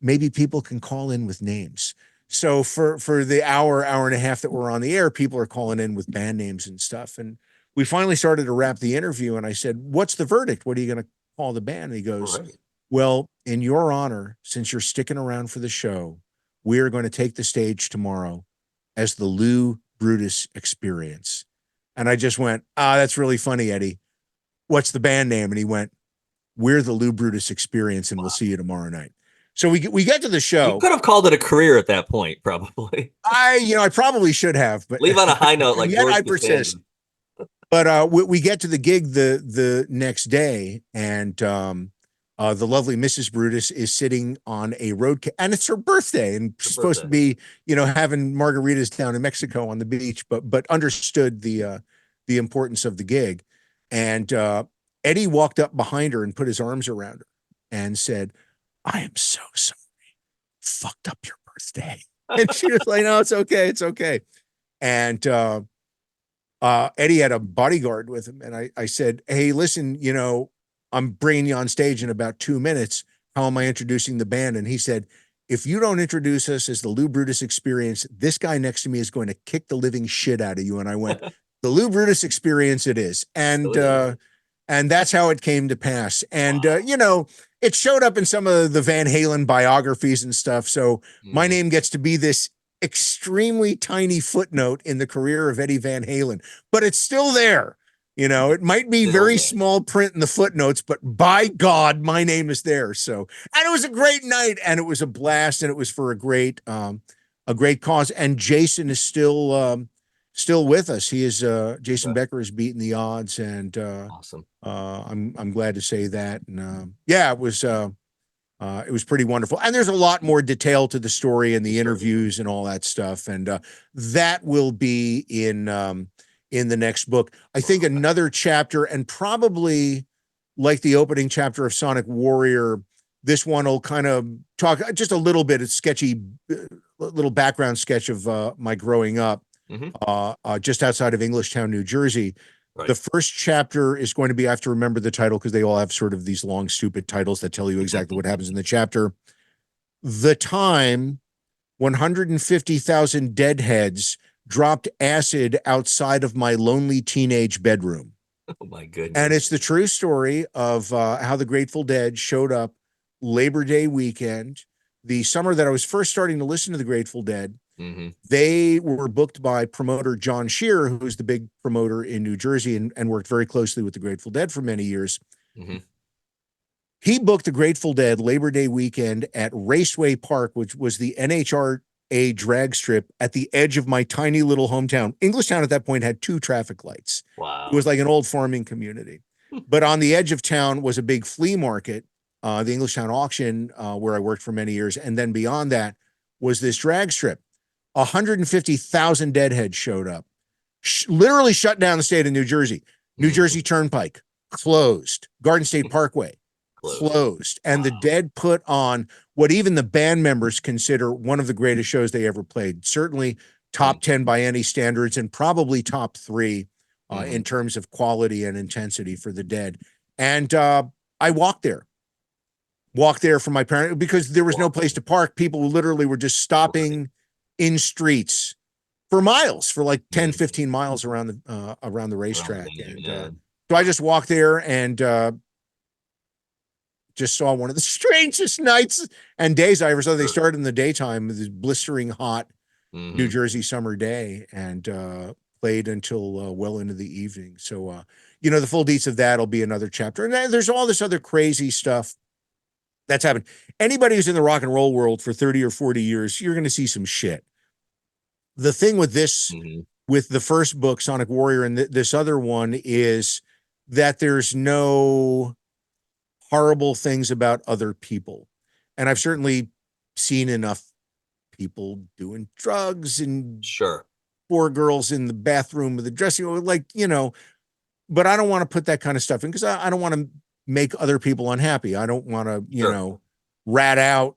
Maybe people can call in with names. So for the hour and a half that we're on the air, people are calling in with band names and stuff. And we finally started to wrap the interview, and I said, what's the verdict? What are you going to call the band? And he goes, Right. well, in your honor, since you're sticking around for the show, we are going to take the stage tomorrow as the Lou Brutus Experience. And I just went, that's really funny, Eddie. What's the band name? And he went, we're the Lou Brutus Experience, and we'll see you tomorrow night. So we get to the show. You could have called it a career at that point, probably. I probably should have, but leave on a high note, like yet George I persist. Costanza. But we get to the gig the next day, and the lovely Mrs. Brutus is sitting on a road, and it's her birthday, and she's supposed to be, having margaritas down in Mexico on the beach, but understood the importance of the gig. And Eddie walked up behind her and put his arms around her and said, I am so sorry. Fucked up your birthday. And she was like, no, it's okay. It's okay. And Eddie had a bodyguard with him. And I said, hey, listen, I'm bringing you on stage in about 2 minutes. How am I introducing the band? And he said, if you don't introduce us as the Lou Brutus Experience, this guy next to me is going to kick the living shit out of you. And I went, the Lou Brutus Experience it is. And that's how it came to pass. And, it showed up in some of the Van Halen biographies and stuff. So my name gets to be this extremely tiny footnote in the career of Eddie Van Halen, but it's still there. It might be very small print in the footnotes, but by God, my name is there. So, and it was a great night, and it was a blast, and it was for a great cause. And Jason is still with us. He is Jason Becker has beaten the odds, and awesome. I'm glad to say that. And it was pretty wonderful. And there's a lot more detail to the story and the interviews and all that stuff. And that will be in the next book. I think another chapter, and probably like the opening chapter of Sonic Warrior, this one will kind of talk just a little bit. It's sketchy, little background sketch of my growing up just outside of Englishtown, New Jersey. Right. The first chapter is going to be, I have to remember the title because they all have sort of these long, stupid titles that tell you exactly what happens in the chapter. The time 150,000 deadheads dropped acid outside of my lonely teenage bedroom. Oh my goodness. And it's the true story of how the Grateful Dead showed up Labor Day weekend, the summer that I was first starting to listen to the Grateful Dead. They were booked by promoter John Shearer, who's the big promoter in New Jersey and worked very closely with the Grateful Dead for many years. He booked the Grateful Dead Labor Day weekend at Raceway Park, which was the NHRA drag strip at the edge of my tiny little hometown. Englishtown at that point had 2 traffic lights. It Wow. was like an old farming community. But on the edge of town was a big flea market, the Englishtown auction, where I worked for many years. And then beyond that was this drag strip. 150,000 deadheads showed up, literally shut down the state of New Jersey. New Jersey Turnpike closed. Garden State Parkway Close. closed. And the Wow. Dead put on what even the band members consider one of the greatest shows they ever played. Certainly top 10 by any standards, and probably top 3 in terms of quality and intensity for the Dead. And I walked there for my parents because there was no place to park. People literally were just stopping in streets for miles, for like 10, 15 miles around the racetrack. And so I just walked there and just saw one of the strangest nights and days I ever saw. They started in the daytime, this blistering hot New Jersey summer day, and played until well into the evening. So, the full deets of that will be another chapter. And then there's all this other crazy stuff that's happened. Anybody who's in the rock and roll world for 30 or 40 years, you're going to see some shit. The thing with this, with the first book, Sonic Warrior, and this other one is that there's no horrible things about other people. And I've certainly seen enough people doing drugs and poor girls in the bathroom with the dressing room, but I don't want to put that kind of stuff in because I don't want to make other people unhappy. I don't want to, rat out,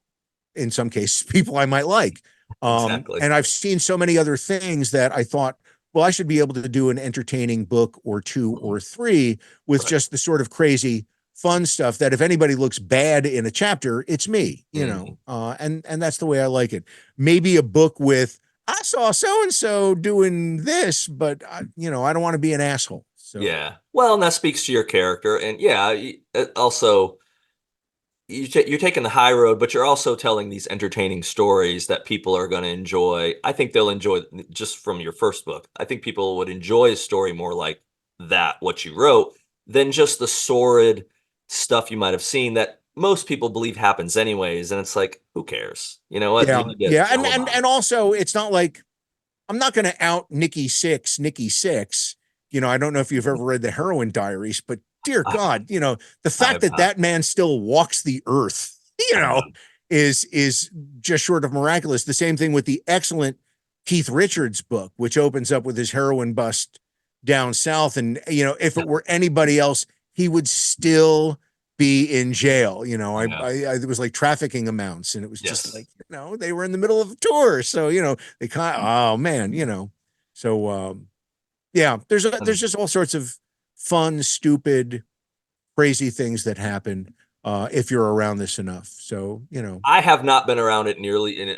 in some cases, people I might like. Exactly. And I've seen so many other things that I thought, well, I should be able to do an entertaining book or 2 or 3 with just the sort of crazy fun stuff that if anybody looks bad in a chapter, it's me, and that's the way I like it. Maybe a book with, I saw so-and-so doing this, but I don't want to be an asshole. So. Yeah. Well, and that speaks to your character. And also you're taking the high road, but you're also telling these entertaining stories that people are going to enjoy. I think they'll enjoy just from your first book. I think people would enjoy a story more like that, what you wrote, than just the sordid stuff you might have seen that most people believe happens anyways. And it's like, who cares? You know what? Yeah. And also it's not like I'm not going to out Nikki Sixx. I don't know if you've ever read the Heroin Diaries, but dear God, the fact that man still walks the earth, is just short of miraculous. The same thing with the excellent Keith Richards book, which opens up with his heroin bust down south. And, if it were anybody else, he would still be in jail. It was like trafficking amounts, and it was just like, they were in the middle of a tour. So, they oh man, so, there's just all sorts of fun, stupid, crazy things that happen if you're around this enough. So, I have not been around it nearly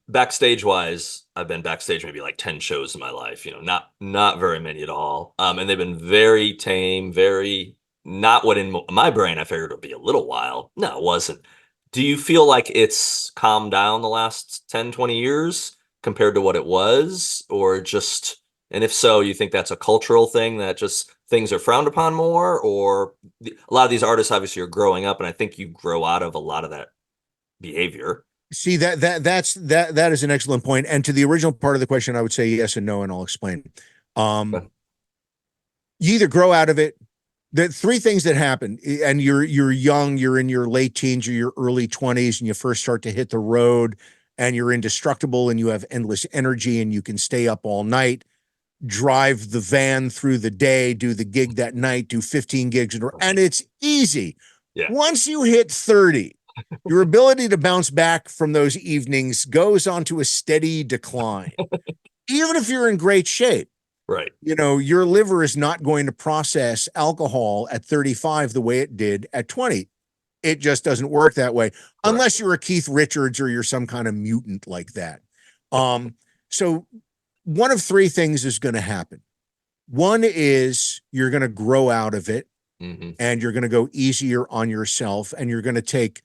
backstage wise. I've been backstage maybe like 10 shows in my life, not very many at all. And they've been very tame, very not what in my brain I figured it would be a little while. No, it wasn't. Do you feel like it's calmed down the last 10, 20 years compared to what it was, or just, and if so, you think that's a cultural thing that just things are frowned upon more, or a lot of these artists obviously are growing up, and I think you grow out of a lot of that behavior. See, that is an excellent point. And to the original part of the question, I would say yes and no, and I'll explain. You either grow out of it. The 3 things that happen, and you're young, you're in your late teens or your early 20s, and you first start to hit the road, and you're indestructible, and you have endless energy, and you can stay up all night, drive the van through the day, do the gig that night, do 15 gigs, and it's easy. Yeah. Once you hit 30, your ability to bounce back from those evenings goes onto a steady decline. Even if you're in great shape. Right. Your liver is not going to process alcohol at 35 the way it did at 20. It just doesn't work that way, unless you're a Keith Richards or you're some kind of mutant like that. So one of 3 things is going to happen. One is you're going to grow out of it, and you're going to go easier on yourself, and you're going to take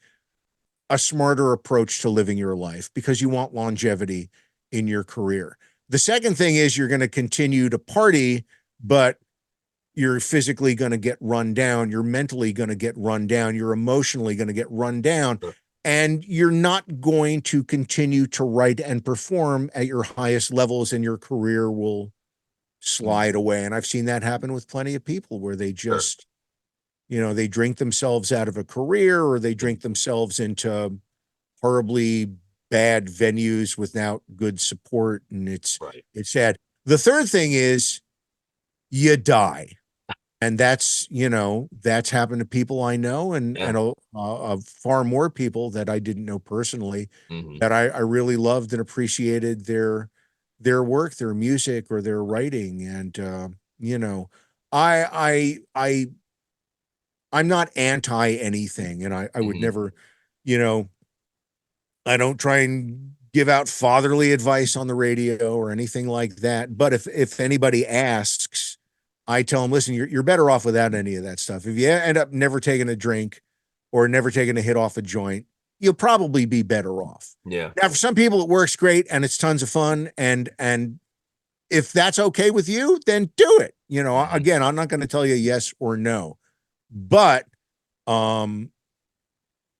a smarter approach to living your life because you want longevity in your career. The second thing is you're going to continue to party, but you're physically going to get run down, you're mentally going to get run down, you're emotionally going to get run down, Sure. and you're not going to continue to write and perform at your highest levels, and your career will Mhm. slide away. And I've seen that happen with plenty of people where they Sure. just, they drink themselves out of a career, or they Mhm. drink themselves into horribly bad venues without good support. And Right. it's sad. The third thing is you die. And that's happened to people I know, Yeah. and far more people that I didn't know personally, Hmm. that I really loved and appreciated their work, their music, or their writing. And you know, I I'm not anti anything, and I would Hmm. never, you know, I don't try and give out fatherly advice on the radio or anything like that. But if anybody asks, I tell them, listen, you're better off without any of that stuff. If you end up never taking a drink or never taking a hit off a joint, you'll probably be better off. Yeah. Now, for some people, it works great and it's tons of fun. And if that's okay with you, then do it. Hmm. Again, I'm not going to tell you yes or no, but um,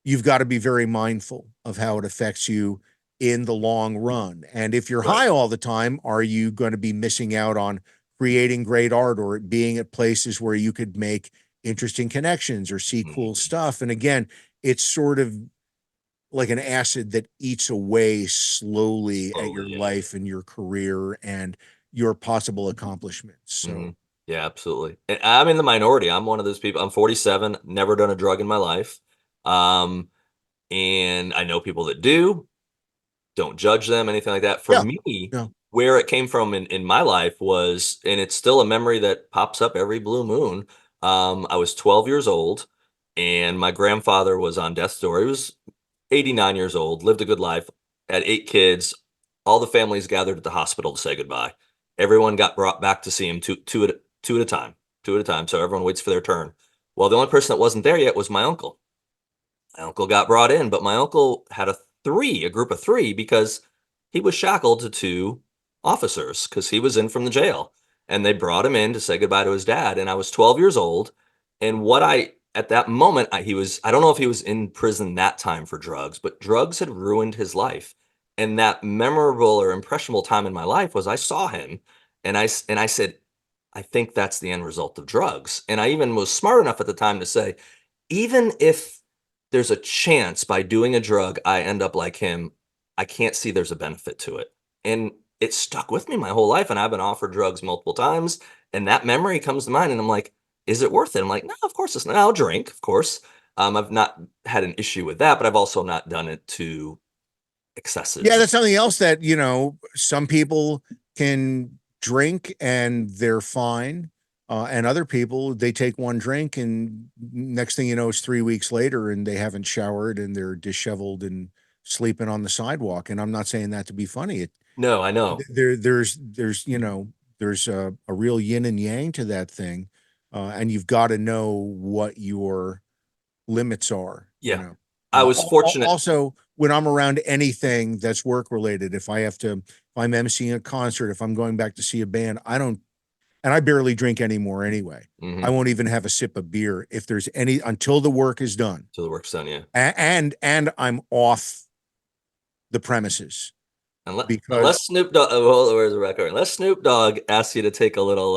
you've got to be very mindful of how it affects you in the long run. And if you're Right. high all the time, are you going to be missing out on creating great art, or being at places where you could make interesting connections or see cool Hmm. stuff? And again, it's sort of like an acid that eats away slowly at Slowly. your Yeah. life and your career and your possible accomplishments. Hmm. So, Yeah, absolutely. And I'm in the minority. I'm one of those people. I'm 47, never done a drug in my life. Um, and I know people that do. Don't judge them, anything like that. For yeah, me, yeah, where it came from in my life was, and it's still a memory that pops up every blue moon. I was 12 years old, and my grandfather was on death's door. He was 89 years old, lived a good life, had 8 kids. All the families gathered at the hospital to say goodbye. Everyone got brought back to see him two at a time, two at a time. So everyone waits for their turn. Well, the only person that wasn't there yet was my uncle. My uncle got brought in, but my uncle had a group of three, because he was shackled to two officers because he was in from the jail. And they brought him in to say goodbye to his dad. And I was 12 years old. And at that moment, I don't know if he was in prison that time for drugs, but drugs had ruined his life. And that memorable or impressionable time in my life was I saw him, and I said, I think that's the end result of drugs. And I even was smart enough at the time to say, even if there's a chance by doing a drug I end up like him, I can't see there's a benefit to it. And it stuck with me my whole life. And I've been offered drugs multiple times. And that memory comes to mind. And I'm like, is it worth it? I'm like, no, of course it's not. I'll drink, of course. I've not had an issue with that, but I've also not done it to yeah. excesses. That's something else that, some people can drink and they're fine. And other people, they take one drink and next thing you know, it's 3 weeks later and they haven't showered and they're disheveled and sleeping on the sidewalk. And I'm not saying that to be funny. No, I know. There's a real yin and yang to that thing. And you've got to know what your limits are. Yeah. I was fortunate. Also, when I'm around anything that's work related, if I'm emceeing a concert, if I'm going back to see a band, I don't, and I barely drink anymore anyway. I Mhm. won't even have a sip of beer if there's any until the work is done, Till the work's done, yeah. and I'm off the premises because, Unless Snoop Dogg, well, where's the record? Unless Snoop Dogg asks you to take a little,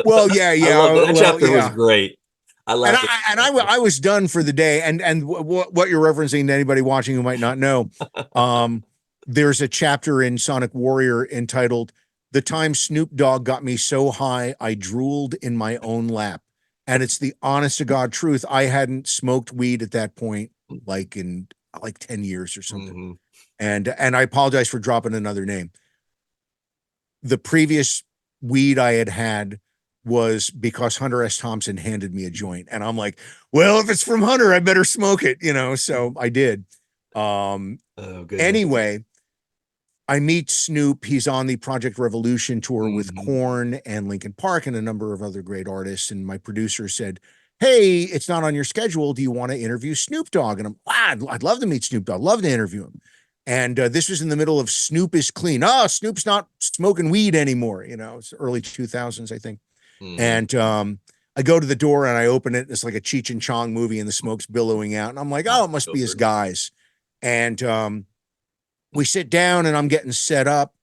well, yeah, I yeah, love that well, chapter was yeah. great. I And laughed at that chapter. I was done for the day. And what you're referencing to anybody watching who might not know, um, there's a chapter in Sonic Warrior entitled "The Time Snoop Dogg Got Me So High I Drooled in My Own Lap," and it's the honest to God truth. I hadn't smoked weed at that point, like in like 10 years or something. Mhm. And I apologize for dropping another name. The previous weed I had had was because Hunter S. Thompson handed me a joint. And I'm like, well, if it's from Hunter, I better smoke it. So I did. Um, Oh, goodness. anyway, I meet Snoop. He's on the Project Revolution tour with Mhm. Korn and Linkin Park and a number of other great artists. And my producer said, hey, it's not on your schedule. Do you want to interview Snoop Dogg? And I'd love to meet Snoop Dogg. Love to interview him. And this was in the middle of Snoop is clean. Oh, Snoop's not smoking weed anymore. It's early 2000s, I think. Mhm. And I go to the door and I open it. It's like a Cheech and Chong movie and the smoke's billowing out. And I'm like, oh, it must Go be for his it. guys. And we sit down and I'm getting set up.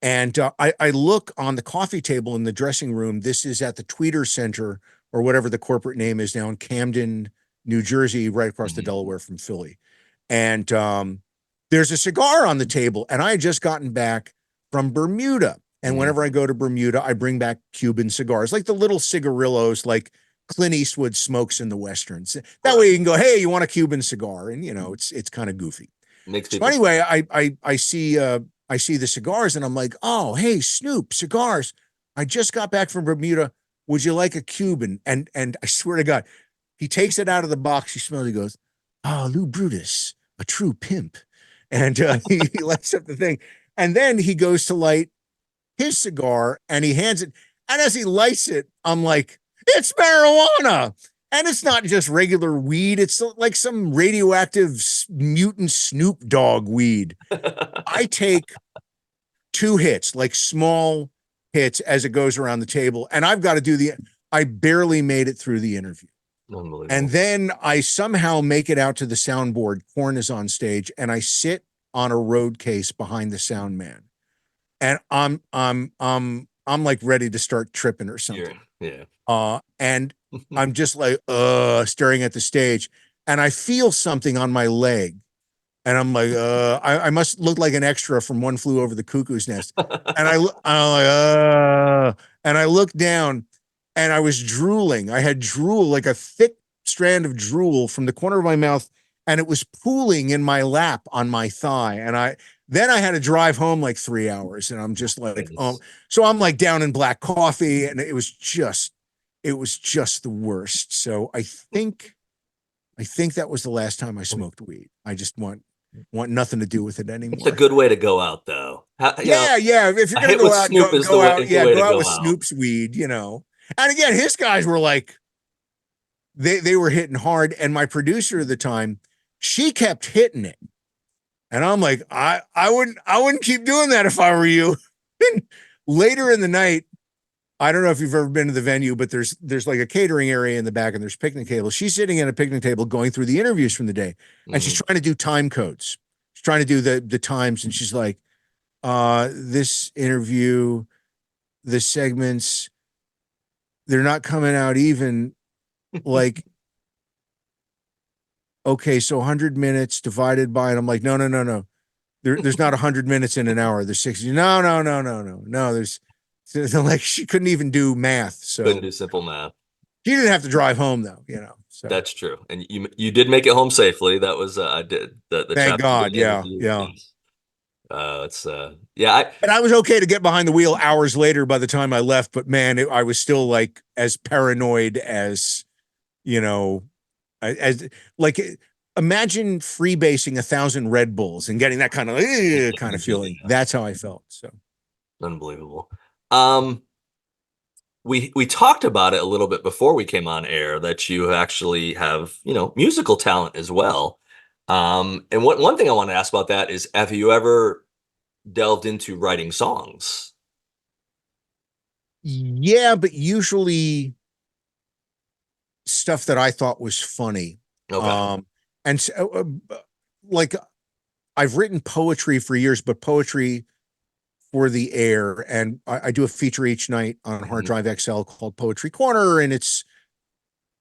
And I look on the coffee table in the dressing room. This is at the Tweeter Center or whatever the corporate name is now in Camden, New Jersey, right across the Mhm. Delaware from Philly. And there's a cigar on the table. And I had just gotten back from Bermuda. And Mhm. whenever I go to Bermuda, I bring back Cuban cigars, like the little cigarillos, like Clint Eastwood smokes in the Westerns. That way Right. you can go, hey, you want a Cuban cigar? And it's kind of goofy. Makes So people anyway, I see the cigars and I'm like, oh, hey, Snoop, cigars. I just got back from Bermuda. Would you like a Cuban? And I swear to God, he takes it out of the box. He smells. He goes, oh, Lou Brutus, a true pimp. And he lights up the thing. And then he goes to light his cigar and he hands it. And as he lights it, I'm like, it's marijuana. And it's not just regular weed. It's like some radioactive mutant Snoop Dogg weed. I take two hits, like small hits as it goes around the table. And I've got to I barely made it through the interview. And unbelievable. then I somehow make it out to the soundboard. Korn is on stage and I sit on a road case behind the sound man. And I'm like ready to start tripping or You're, something. yeah. And I'm just like staring at the stage and I feel something on my leg. And I'm like, I must look like an extra from One Flew Over the Cuckoo's Nest. And I'm like, and I looked down and I was drooling. I had drool, like a thick strand of drool from the corner of my mouth, and it was pooling in my lap on my thigh. And then I had to drive home like 3 hours. And I'm just like, Goodness. so I'm like down in black coffee, and it was just the worst. So I think that was the last time I smoked weed. I just want nothing to do with it It's a anymore. good way to go out, though. Yeah, yeah. If you're A gonna hit go with out, Snoop go is go out. the Yeah, way to go out go with out. Snoop's weed. And again, his guys were like they were hitting hard. And my producer at the time, she kept hitting it, and I'm like, I wouldn't keep doing that if I were you. And later in the night, I don't know if you've ever been to the venue, but there's like a catering area in the back, and there's picnic tables. She's sitting at a picnic table going through the interviews from the day, and she's Mhm. trying to do time codes. She's trying to do the times, and she's like, this interview, the segments, they're not coming out even. Like, okay, so 100 minutes divided by, and I'm like, no, no, no, no. There's not 100 minutes in an hour. There's 60. No, no, no, no, no, no. Like she couldn't even do math. Couldn't So do simple math. she didn't have to drive home though. So That's true. And you did make it home safely. That was I did the thank chapter God. did end with Yeah. you. Yeah. Yes. It's yeah, And I was okay to get behind the wheel hours later by the time I left, but man, I was still like as paranoid as, you know, as like imagine freebasing 1,000 Red Bulls and getting that kind of feeling. yeah, That's how I felt. So unbelievable. Um we talked about it a little bit before we came on air that you actually have, musical talent as well. And one thing I want to ask about that is, have you ever delved into writing songs? yeah, but usually stuff that I thought was funny. Okay. Um, and so, like I've written poetry for years, but poetry for the air. And I do a feature each night on Hard Mhm. Drive XL called Poetry Corner. And it's,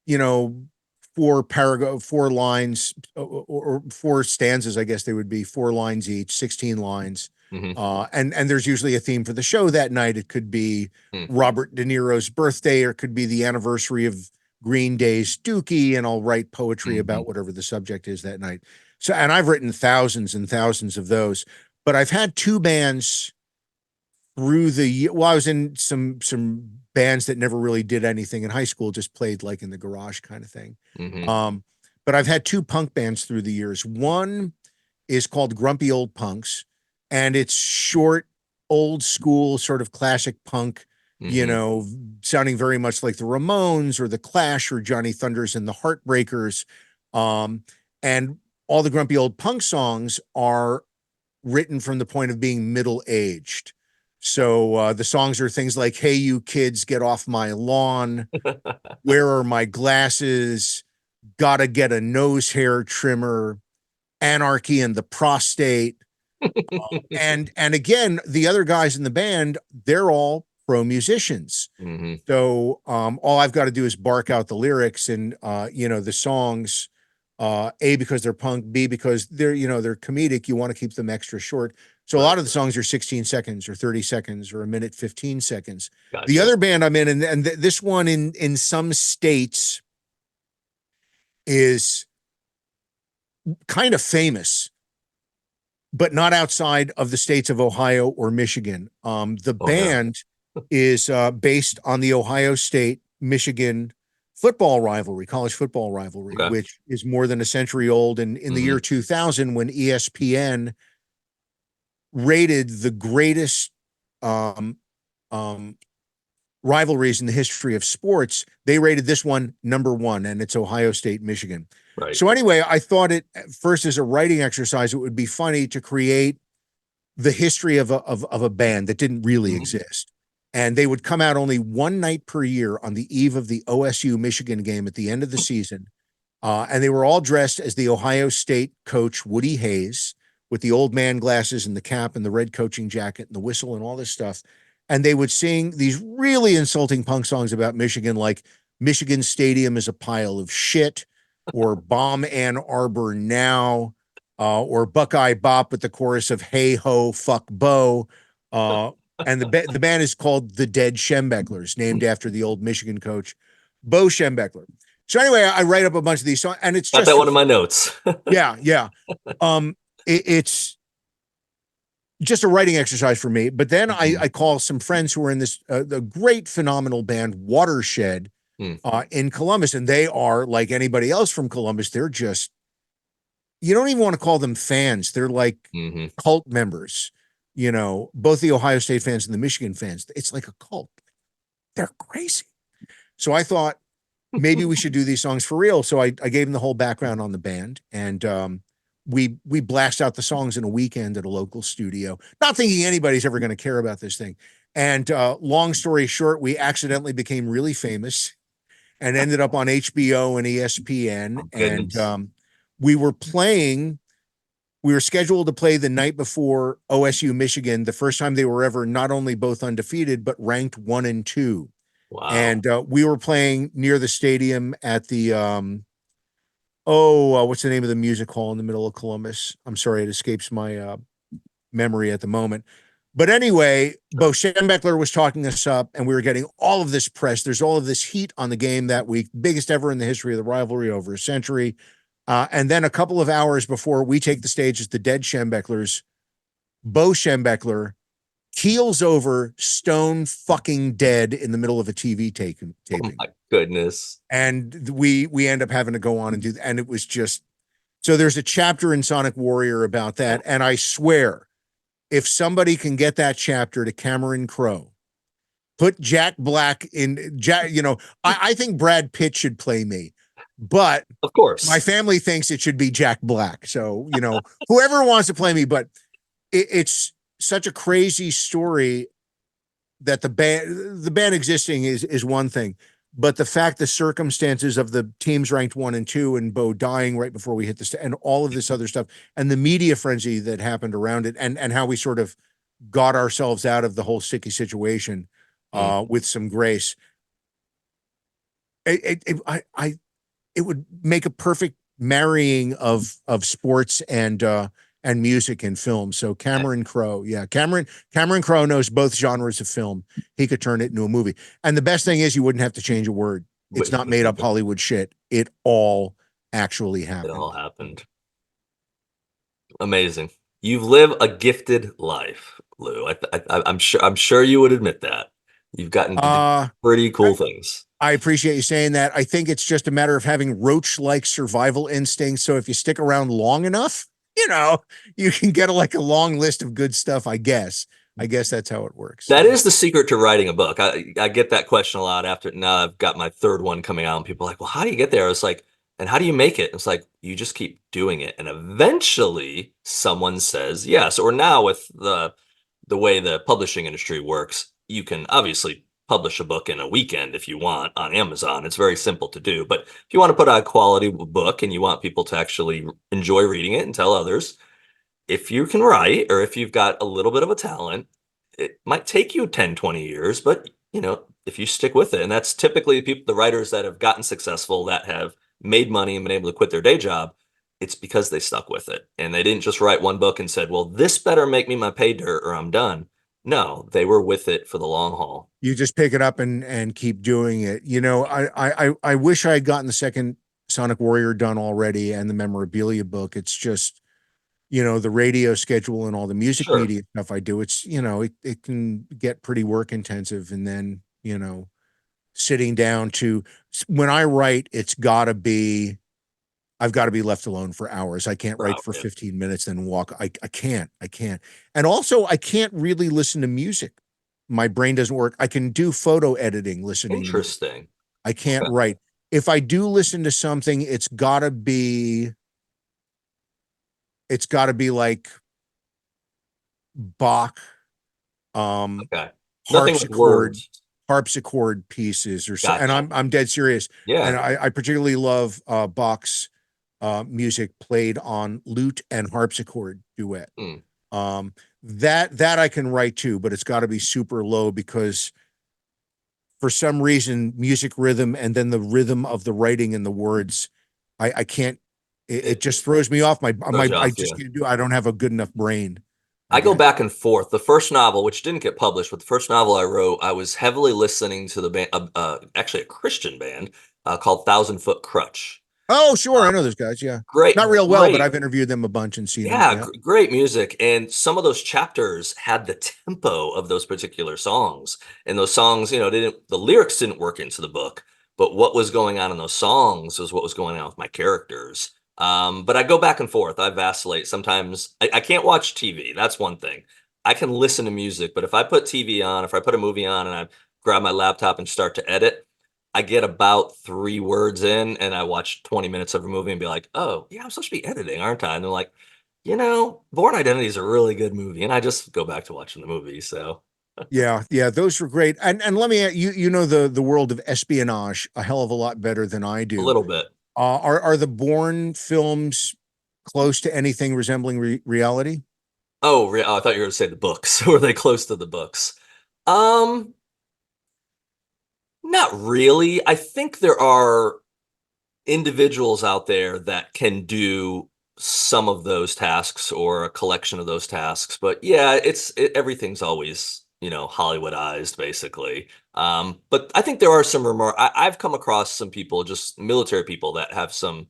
you know, four lines or four stanzas, I guess they would be 4 lines each, 16 lines. Mhm. And there's usually a theme for the show that night. It could be Mm. Robert De Niro's birthday, or it could be the anniversary of Green Day's Dookie, and I'll write poetry Mhm. about whatever the subject is that night. So, and I've written thousands and thousands of those, but I've had two bands through the well, I was in some bands that never really did anything in high school, just played like in the garage kind of thing. Mhm. Um, but I've had two punk bands through the years. One is called Grumpy Old Punks, and it's short, old school, sort of classic punk, Mhm. sounding very much like the Ramones or the Clash or Johnny Thunders and the Heartbreakers. And all the Grumpy Old Punk songs are written from the point of being middle aged. So the songs are things like "Hey, you kids, get off my lawn," "Where are my glasses," "Gotta get a nose hair trimmer," "Anarchy and the prostate." And again, the other guys in the band, they're all pro musicians. Hmm. So all I've got to do is bark out the lyrics and the songs. A, because they're punk, B, because they're comedic. You want to keep them extra short. So a Right. lot of the songs are 16 seconds or 30 seconds or a minute 15 seconds. The Gotcha. other band I'm in, and this one in some states is kind of famous, but not outside of the states of Ohio or Michigan. The Oh no. band is based on the Ohio State Michigan football rivalry, college football rivalry, Okay. which is more than a century old. And in the Hmm. year 2000, when ESPN rated the greatest um, um, rivalries in the history of sports, they rated this one number one, and it's Ohio State, Michigan. Right. So anyway, I thought it first as a writing exercise, it would be funny to create the history of a band that didn't really Mhm. exist. And they would come out only one night per year on the eve of the OSU Michigan game at the end of the season. And they were all dressed as the Ohio State coach, Woody Hayes, with the old man glasses and the cap and the red coaching jacket and the whistle and all this stuff. And they would sing these really insulting punk songs about Michigan, like Michigan Stadium is a pile of shit, or Bomb Ann Arbor Now, or Buckeye Bop with the chorus of Hey Ho, Fuck Bo. Uh, and the band is called the Dead Schembechlers, named after the old Michigan coach, Bo Schembechler. So anyway, I write up a bunch of these songs, and it's Got just that for one in my notes. yeah, yeah. It's just a writing exercise for me. But then I call some friends who are in this the great phenomenal band Watershed Mm. in Columbus, and they are like anybody else from Columbus. They're just, you don't even want to call them fans. They're like Hmm. cult members. Both the Ohio State fans and the Michigan fans. It's like a cult. They're crazy. So I thought maybe we should do these songs for real. So I gave them the whole background on the band, and we blast out the songs in a weekend at a local studio, not thinking anybody's ever going to care about this thing. And long story short, we accidentally became really famous and ended up on HBO and ESPN. Oh, And goodness. we were playing. We were scheduled to play the night before OSU Michigan, the first time they were ever not only both undefeated but ranked 1 and 2. Wow. And we were playing near the stadium at the what's the name of the music hall in the middle of Columbus? I'm sorry, it escapes my memory at the moment. But anyway, Bo Schembechler was talking us up, and we were getting all of this press. There's all of this heat on the game that week, biggest ever in the history of the rivalry, over a century. And then a couple of hours before we take the stage as the Dead Schembechlers, Bo Schembechler keels over, stone fucking dead in the middle of a TV Oh taping. my goodness. And we end up having to go on and do, and it was just, so there's a chapter in Sonic Warrior about that. And I swear, if somebody can get that chapter to Cameron Crowe, put Jack Black in Jack, I think Brad Pitt should play me, but Of my course. family thinks it should be Jack Black. So, whoever wants to play me, but it's such a crazy story that the band existing is one thing, but the fact, the circumstances of the teams ranked 1 and 2 and Bo dying right before we hit this and all of this other stuff and the media frenzy that happened around it, and how we sort of got ourselves out of the whole sticky situation Mm. with some grace. It would make a perfect marrying of sports and music and film. So Cameron Crowe, yeah, Cameron Crowe knows both genres of film. He could turn it into a movie. And the best thing is, you wouldn't have to change a word. It's not made up Hollywood shit. It all actually It all happened. happened. Amazing. You've lived a gifted life, Lou. I'm sure you would admit that. You've gotten to do Uh, pretty I, cool things. I appreciate you saying that. I think it's just a matter of having roach-like survival instincts. So if you stick around long enough, you can get like a long list of good stuff, I guess. I guess that's how it works. That So is the secret to writing a book. I get that question a lot after now I've got my third one coming out, and people are like, well, how do you get there? It's like, and how do you make it? It's like, you just keep doing it. And eventually someone says yes. Or now with the way the publishing industry works, you can obviously publish a book in a weekend if you want on Amazon. It's very simple to do. But if you want to put out a quality book and you want people to actually enjoy reading it and tell others, if you can write or if you've got a little bit of a talent, it might take you 10, 20 years, but if you stick with it, and that's typically the writers that have gotten successful, that have made money and been able to quit their day job, it's because they stuck with it. And they didn't just write one book and said, well, this better make me my pay dirt or I'm done. No, they were with it for the long haul. You just pick it up and keep doing it. I wish I had gotten the second Sonic Warrior done already and the memorabilia book. It's just, the radio schedule and all the music Sure. media stuff I do. It's, it can get pretty work intensive. And then, sitting down to when I write, I've got to be left alone for hours. I can't write for Yeah. 15 minutes and walk. I can't. And also I can't really listen to music. My brain doesn't work. I can do photo editing listening to music. Interesting. I can't Okay. write. If I do listen to something, it's gotta be like Bach, Okay. Nothing with harpsichord, words. harpsichord pieces or so. And Gotcha. I'm dead serious. And Yeah. I particularly love Bach's music played on lute and harpsichord duet. Hmm. That I can write too, but it's got to be super low because for some reason, music rhythm and then the rhythm of the writing and the words, I can't. It just throws me off. Throws you I off, just yeah. can't do. I don't have a good enough brain. I I go guess. back and forth. The first novel, which didn't get published, but the first novel I wrote, I was heavily listening to the band, actually a Christian band called Thousand Foot Crutch. Oh, sure, Uh, I know those guys. Yeah, great, not real well, but great, I've interviewed them a bunch and seen them. yeah, Yeah, great music. And some of those chapters had the tempo of those particular songs. And those songs, the lyrics didn't work into the book, but what was going on in those songs was what was going on with my characters. But I go back and forth. I vacillate. Sometimes I can't watch TV. That's one thing. I can listen to music, but if I put TV on, if I put a movie on and I grab my laptop and start to edit, I get about 3 words in and I watch 20 minutes of a movie and be like, oh, yeah, I'm supposed to be editing, aren't I? And they're like, Born Identity is a really good movie. And I just go back to watching the movie. So yeah, those were great. And let me you know the world of espionage a hell of a lot better than I a do. little bit. Are the Bourne films close to anything resembling reality? Oh, I thought you were going to say the books. Were they close to the books? Um, Not really. I think there are individuals out there that can do some of those tasks or a collection of those tasks. But yeah, everything's always, Hollywoodized basically. But I think there are some I've come across some people, just military people that have some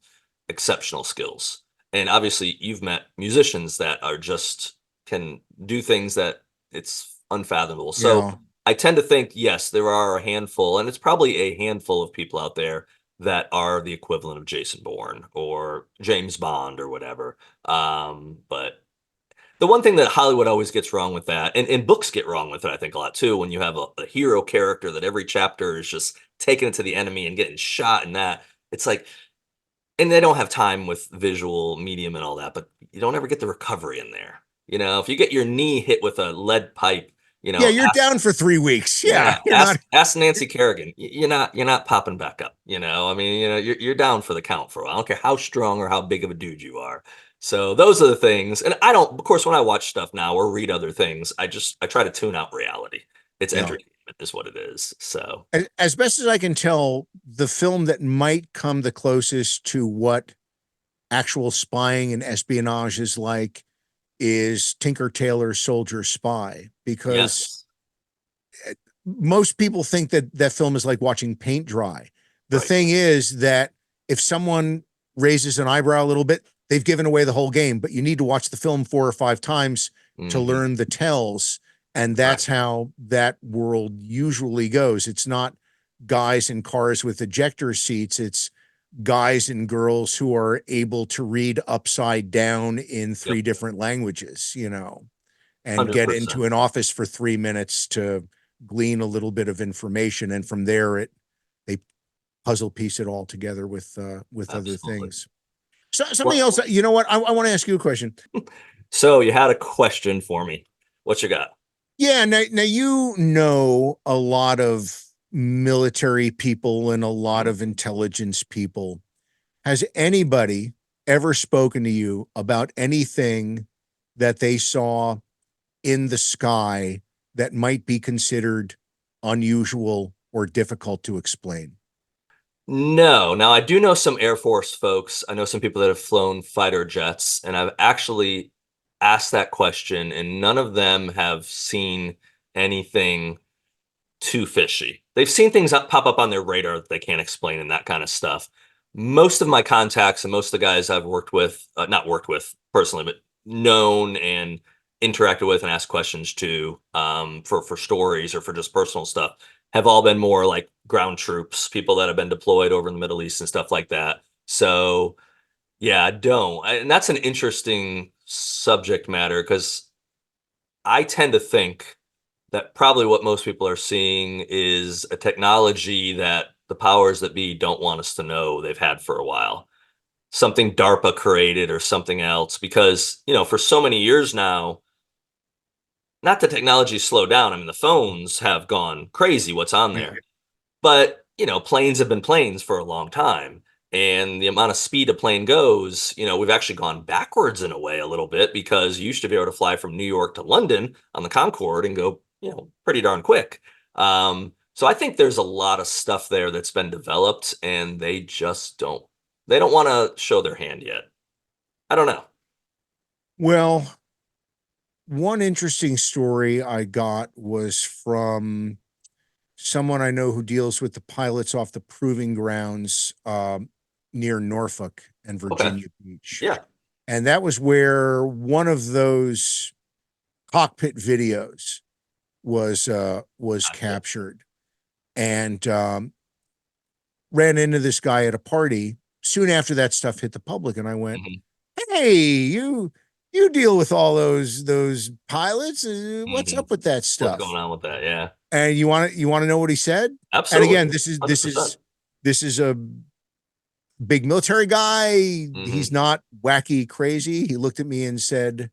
exceptional skills. And obviously you've met musicians that are just can do things that it's unfathomable. So Yeah, I tend to think, yes, there are a handful, and it's probably a handful of people out there that are the equivalent of Jason Bourne or James Bond or whatever. But the one thing that Hollywood always gets wrong with that, and books get wrong with it, I think a lot too, when you have a hero character that every chapter is just taking it to the enemy and getting shot and that, it's like, and they don't have time with visual medium and all that, but you don't ever get the recovery in there. If you get your knee hit with a lead pipe, yeah, you're down for 3 weeks. yeah, Yeah, you're not. ask Nancy Kerrigan. You're not popping back up. I mean, you're down for the count for a while. I don't care how strong or how big of a dude you are. So those are the things. And I don't, of course, when I watch stuff now or read other things, I try to tune out reality. It's Yeah. entertainment is what it is. So As best as I can tell, the film that might come the closest to what actual spying and espionage is like is Tinker Tailor Soldier Spy, because yes, most people think that that film is like watching paint dry. The right. thing is that if someone raises an eyebrow a little bit, they've given away the whole game, but you need to watch the film 4 or 5 times to Hmm. learn the tells. And Right. that's how that world usually goes. It's not guys in cars with ejector seats. It's guys and girls who are able to read upside down in Yep. 3 different languages, and get 100%. into an office for 3 minutes to glean a little bit of information. And from there, they puzzle piece it all together with other Absolutely. things. So something else, Well, you know what? I want to ask you a question. so you had a question for me. What you got? Yeah, now you know a lot of military people and a lot Mhm. of intelligence people. Has anybody ever spoken to you about anything that they saw in the sky that might be considered unusual or difficult to explain? No. Now, I do know some Air Force folks. I know some people that have flown fighter jets, and I've actually asked that question, and none of them have seen anything too fishy. They've seen things pop up on their radar that they can't explain and that kind of stuff. Most of my contacts and most of the guys I've worked with, not worked with personally, but known and interacted with and asked questions to, for stories or for just personal stuff, have all been more like ground troops, people that have been deployed over in the Middle East and stuff like that. So yeah, I don't. And that's an interesting subject matter because I tend to think that probably what most people are seeing is a technology that the powers that be don't want us to know they've had for a while. Something DARPA created or something else. Because, for so many years now, not the technology slowed down. I mean, the phones have gone crazy what's on there. But, planes have been planes for a long time. And the amount of speed a plane goes, we've actually gone backwards in a way a little bit because you used to be able to fly from New York to London on the Concorde and go, pretty darn quick. So I think there's a lot of stuff there that's been developed and they don't want to show their hand yet. I don't know. Well, one interesting story I got was from someone I know who deals with the pilots off the proving grounds near Norfolk and Okay. Virginia Beach. Yeah. And that was where one of those cockpit videos was Gotcha. captured, and ran into this guy at a party soon after that stuff hit the public. And I went, Hmm. "Hey, you deal with all those pilots? What's Hmm. up with that What's going stuff?" on with that? Yeah. And you want to know what he said? And Absolutely. again, this is this 100%. is this is a big military guy. Hmm. He's not wacky crazy. He looked at me and said,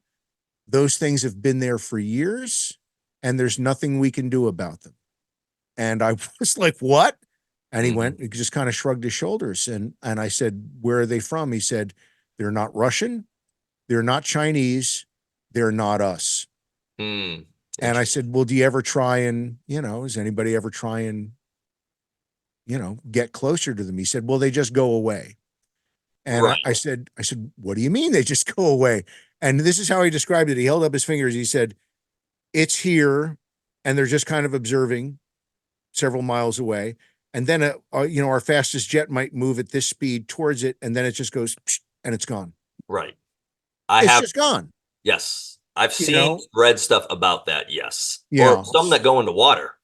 "Those things have been there for years, and there's nothing we can do about them." And I was like, "What?" And Hmm. he just kind of shrugged his shoulders. And I said, "Where are they from?" He said, "They're not Russian, they're not Chinese, they're not us." Hmm. And I Interesting. said, "Well, do you ever try and, does anybody ever try and, get closer to them?" He said, "Well, they just go away." And Right. I said, "What do you mean they just go away?" And this is how he described it. He held up his fingers. He said, "It's here, and they're just kind of observing several miles away. And then, our fastest jet might move at this speed towards it, and then it just goes and it's gone. Right. I It's have, just gone. yes. I've You seen, know, read stuff about that, yes. Or yeah, some that go into water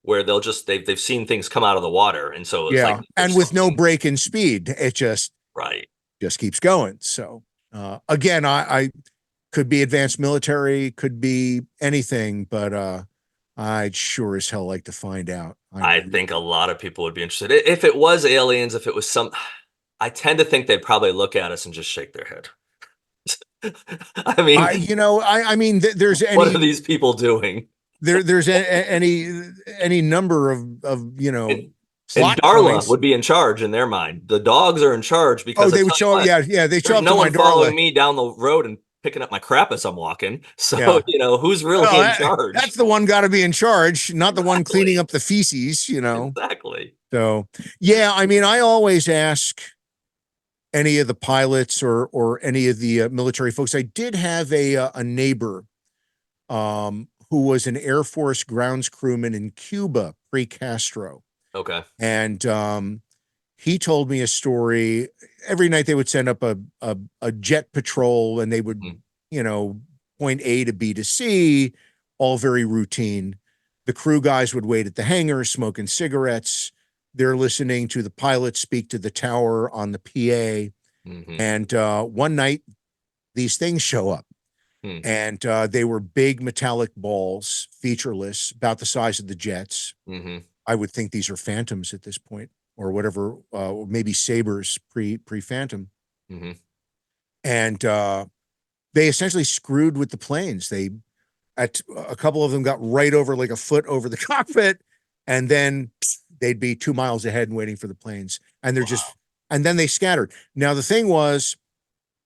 where they've seen things come out of the water, and so it's like yeah, there's and with no something. break in speed, it Right. just keeps going. So, again, I could be advanced military, could be anything, but I'd sure as hell like to find out. I I really, think a lot of people would be interested. If it was aliens, if it was I tend to think they'd probably look at us and just shake their head. I mean, I mean, there's what are any these people doing? there's any number of And and plot Darla points. would be in charge in their mind. The dogs are in charge Oh, because I they would tell you show up. what, Yeah, they show there's up to no my one Darla. following me down the road and picking up my crap as I'm walking. So, Yeah. who's really Oh, in that's charge? the one got to be in charge, not the one cleaning Exactly. up the feces. Exactly. So, yeah, I mean, I always ask any of the pilots or any of the military folks. I did have a neighbor who was an Air Force grounds crewman in Cuba pre-Castro, Okay. and he told me a story. Every night they would send up a jet patrol, and they would, Mm, you know, point A to B to C, all very routine. The crew guys would wait at the hangar smoking cigarettes. They're listening to the pilot speak to the tower on the PA. mhm, And one night, these things show up, mm, and they were big metallic balls, featureless, about the size of the jets. mhm, I would think these are phantoms at this point, or whatever, maybe sabers pre phantom. mhm, And they essentially screwed with the planes. They a couple of them got right over like a foot over the cockpit, and then they'd be 2 miles ahead and waiting for the planes. And they're Wow. just, and then they scattered. Now, the thing was,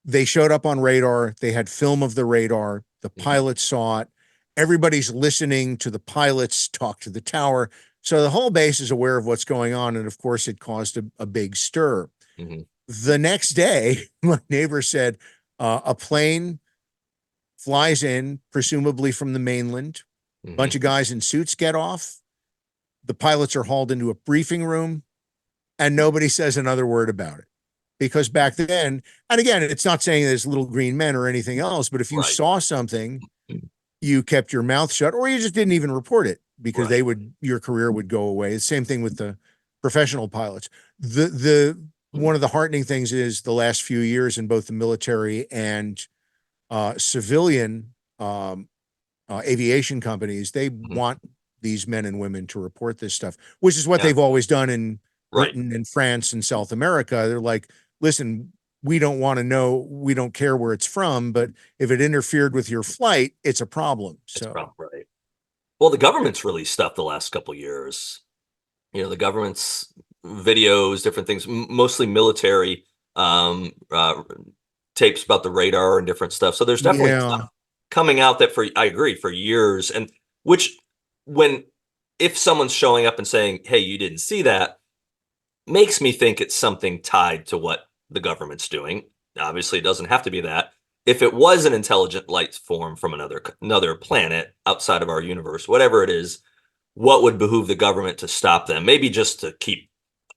they showed up on radar. They had film of the radar. The Mhm. pilots saw it. Everybody's listening to the pilots talk to the tower. So the whole base is aware of what's going on. And of course, it caused a big stir. Mhm. The next day, my neighbor said a plane flies in, presumably from the mainland. A bunch Mhm. of guys in suits get off. The pilots are hauled into a briefing room, and nobody says another word about it. Because back then, and again, it's not saying there's little green men or anything else, but if you Right. saw something, Mhm. you kept your mouth shut, or you just didn't even report it because Right. they would, your career would go away. The same thing with the professional pilots. The Mhm. one of the heartening things is the last few years in both the military and civilian aviation companies, they Mhm. want these men and women to report this stuff, which is what Yeah. they've always done in Right. Britain and France and South America. They're like, listen, we don't want to know, we don't care where it's from, but if it interfered with your flight, it's a problem. It's So, probably right. Well, the government's released stuff the last couple years. The government's videos, different things, mostly military tapes about the radar and different stuff. So there's definitely yeah, stuff coming out that I agree, for years, and which when if someone's showing up and saying, "Hey, you didn't see that," makes me think it's something tied to what the government's doing. Obviously, it doesn't have to be that. If it was an intelligent life form from another planet outside of our universe, whatever it is, what would behoove the government to stop them? Maybe just to keep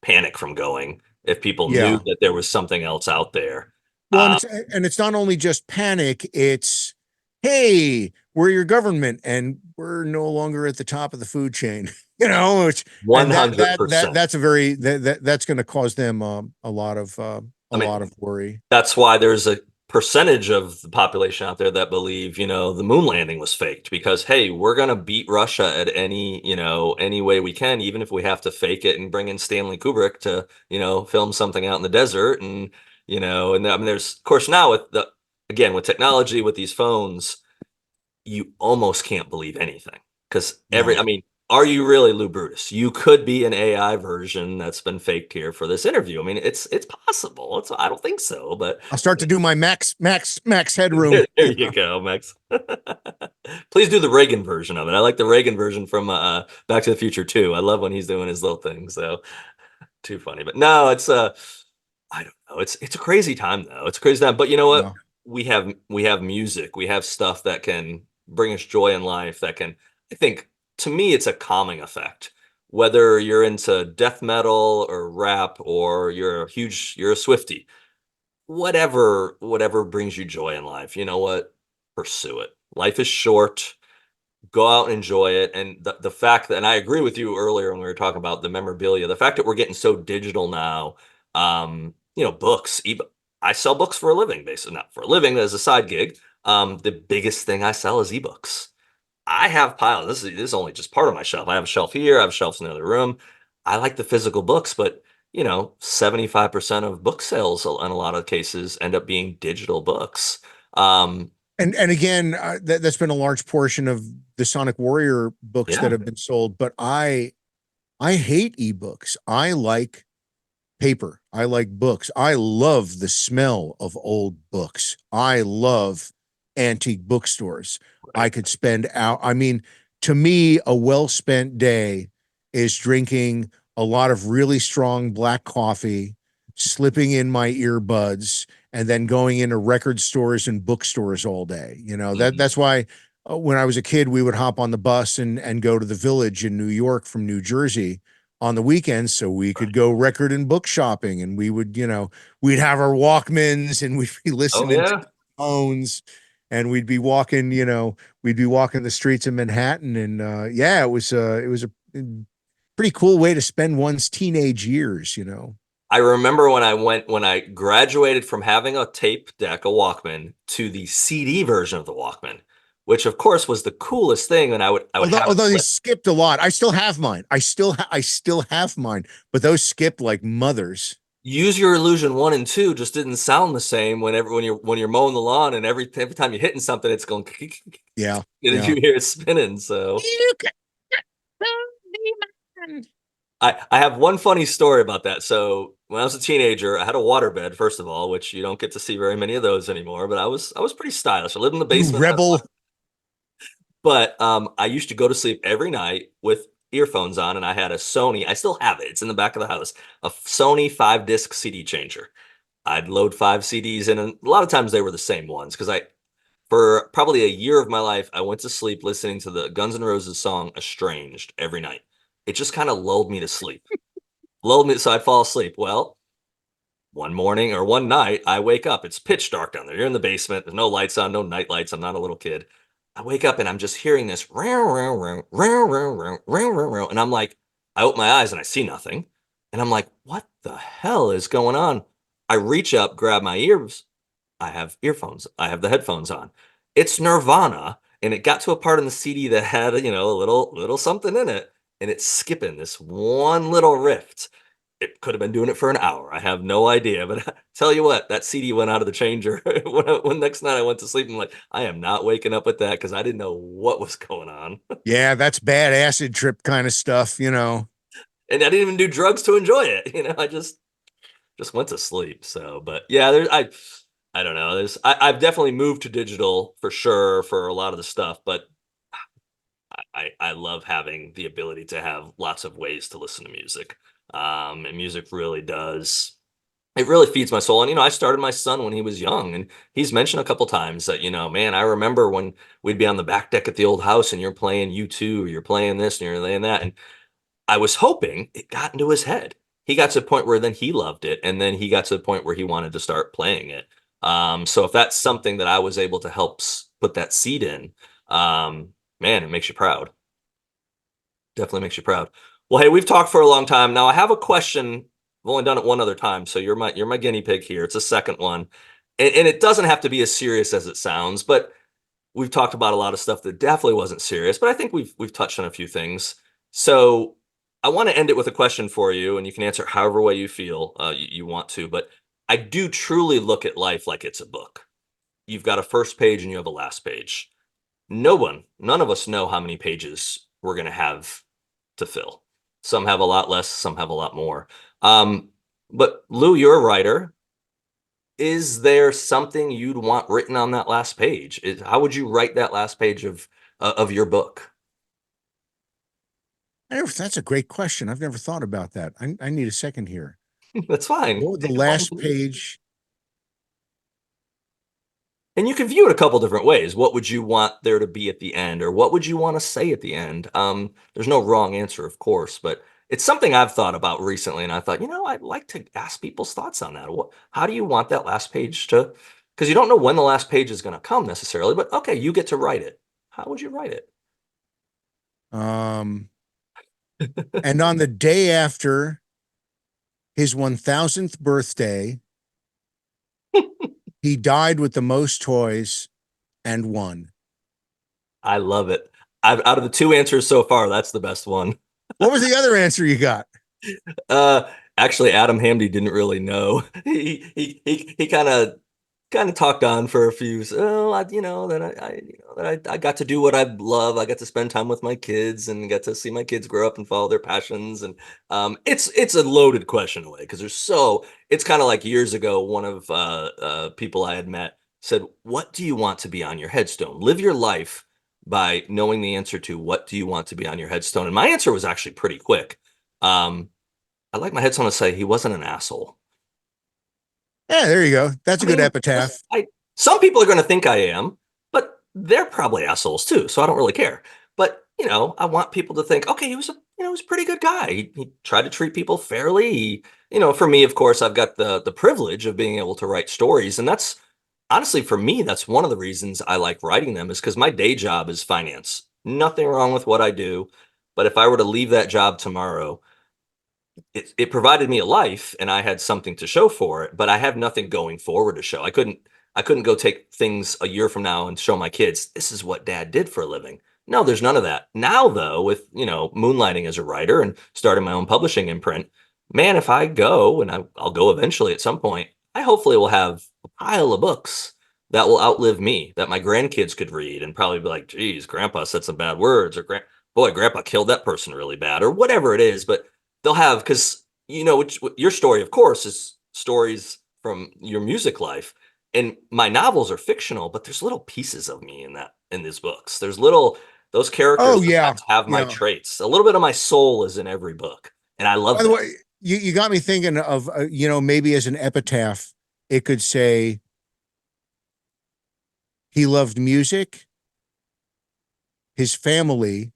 panic from going if people knew yeah. that there was something else out there. Well, Uh, and it's not only just panic, it's hey, we're your government and we're no longer at the top of the food chain, which, and $100%. that's a very that's going to cause them a I mean, lot of worry. that's why there's a percentage of the population out there that believe, the moon landing was faked because, hey, we're going to beat Russia at any way we can, even if we have to fake it and bring in Stanley Kubrick to, film something out in the desert. And I mean, there's, of course, now again, with technology, with these phones, you almost can't believe anything because I No, mean, are you really Lou Brutus? You could be an AI version that's been faked here for this interview. I mean, it's possible. I don't think so, but I'll start to do my max headroom. there you go, Max. Please do the Reagan version of it. I like the Reagan version from Back to the Future too. I love when he's doing his little thing. So too funny, but no, it's I don't know. It's a crazy time though. It's a crazy time. But you know what? Yeah. We have music. We have stuff that can bring us joy in life. That can, I think, to me, it's a calming effect. Whether you're into death metal or rap, or you're a Swiftie, whatever brings you joy in life. You know what? Pursue it. Life is short. Go out and enjoy it. And the fact that, and I agree with you earlier when we were talking about the memorabilia, the fact that we're getting so digital now, books, I sell books for a living, basically, not for a living, as a side gig. The biggest thing I sell is ebooks. I have piles. This is only just part of my shelf. I have a shelf here, I have shelves in the other room. I like the physical books, but 75% of book sales in a lot of cases end up being digital books. Um, And again, that's been a large portion of the Sonic Warrior books that yeah, have been sold, but I hate ebooks. I like paper. I like books. I love the smell of old books. I love antique bookstores. I right. could spend out. I mean, to me, a well spent day is drinking a lot of really strong black coffee, slipping in my earbuds, and then going into record stores and bookstores all day. Mhm. That's why when I was a kid, we would hop on the bus and go to the Village in New York from New Jersey on the weekends so we could Right. go record and book shopping, and we'd have our Walkmans and we'd be Oh listening to yeah. phones, and we'd be walking the streets of Manhattan, and yeah, it was a pretty cool way to spend one's teenage years. I remember when I graduated from having a tape deck, a Walkman, to the CD version of the Walkman, which of course was the coolest thing. And I would Although have it although they flip. skipped a lot. I still have mine. I still have mine, but those skipped like mothers. Use Your Illusion 1 and 2 just didn't sound the same when you're mowing the lawn, and every time you're hitting something, it's going Yeah, and yeah. you hear it spinning. So You can be mine. I have one funny story about that. So when I was a teenager, I had a waterbed, first of all, which you don't get to see very many of those anymore, but I was pretty stylish. I lived in the You basement, rebel. but I used to go to sleep every night with earphones on, and I had a Sony. I still have it. It's in the back of the house. A Sony 5 disc CD changer. I'd load 5 CDs in, and a lot of times they were the same ones because for probably a year of my life, I went to sleep listening to the Guns N' Roses song "Estranged" every night. It just kind of lulled me to sleep. Lulled me so I'd fall asleep. Well, one morning or one night, I wake up. It's pitch dark down there. You're in the basement. There's no lights on, no night lights. I'm not a little kid. I wake up and I'm just hearing this row, row, row, row, row, row, row, row, row. And I'm like, I open my eyes and I see nothing. And I'm like, what the hell is going on? I reach up, grab my ears. I have earphones. I have the headphones on. It's Nirvana. And it got to a part in the CD that had, a little something in it. And it's skipping this one little riff. It could have been doing it for an hour. I have no idea, but I tell you what, that CD went out of the changer when next night I went to sleep. I'm like, I am not waking up with that because I didn't know what was going on, Yeah, that's bad acid trip kind of stuff, you know. and I didn't even do drugs to enjoy it. I just went to sleep. So, but yeah, I don't know. I've definitely moved to digital for sure for a lot of the stuff, but I love having the ability to have lots of ways to listen to music. And music really does. It really feeds my soul. And, I started my son when he was young, and he's mentioned a couple times that, man, I remember when we'd be on the back deck at the old house and you're playing U2, or you're playing this and you're playing that. And I was hoping it got into his head. He got to the point where then he loved it. And then he got to the point where he wanted to start playing it. So if that's something that I was able to help put that seed in, man, it makes you proud. Definitely makes you proud. Well, hey, we've talked for a long time. Now I have a question. I've only done it one other time, so you're my guinea pig here. It's a second one. And it doesn't have to be as serious as it sounds, but we've talked about a lot of stuff that definitely wasn't serious, but I think we've touched on a few things. So I want to end it with a question for you, and you can answer however way you feel you want to. But I do truly look at life like it's a book. You've got a first page and you have a last page. None of us know how many pages we're going to have to fill. Some have a lot less, some have a lot more. Um, but Lou, you're a writer. Is there something you'd want written on that last page? How would you write that last page of your book? That's a great question. I've never thought about that. I need a second here. That's fine. What would the Take a last moment. page? And you can view it a couple different ways. What would you want there to be at the end, or what would you want to say at the end? There's no wrong answer, of course, but it's something I've thought about recently, and I thought, I'd like to ask people's thoughts on that. How do you want that last page to? Because you don't know when the last page is going to come necessarily, but okay, you get to write it. How would you write it? Um, and on the day after his 1000th birthday, he died with the most toys and won. I love it. Out of the two answers so far, that's the best one. What was the other answer you got? Uh, Actually, Adam Hamdy didn't really know. He kind of talked on for a few. Oh, that I got to do what I love. I got to spend time with my kids and get to see my kids grow up and follow their passions. And it's a loaded question away because it's kind of like years ago. One of people I had met said, "What do you want to be on your headstone? Live your life by knowing the answer to what do you want to be on your headstone." And my answer was actually pretty quick. Um, I'd like my headstone to say he wasn't an asshole. Yeah, there you go. That's I a good mean, epitaph. some people are going to think I am, but they're probably assholes too. So I don't really care. But I want people to think, okay, he was a pretty good guy. He tried to treat people fairly. For me, of course, I've got the privilege of being able to write stories, and that's honestly for me, that's one of the reasons I like writing them is because my day job is finance. Nothing wrong with what I do, but if I were to leave that job tomorrow, it provided me a life and I had something to show for it, but I have nothing going forward to show. I couldn't go take things a year from now and show my kids this is what dad did for a living. No, there's none of that. Now though, with moonlighting as a writer and starting my own publishing imprint, Man, if I go, and I'll go eventually at some point, I hopefully will have a pile of books that will outlive me, that my grandkids could read and probably be like, geez, grandpa said some bad words, or boy, grandpa killed that person really bad, or whatever it is. But they'll have, because, your story, of course, is stories from your music life. And my novels are fictional, but there's little pieces of me in these books. Those characters Oh yeah, sometimes have my yeah. traits. A little bit of my soul is in every book. And I love By the that. way, you got me thinking of maybe as an epitaph, it could say he loved music, his family,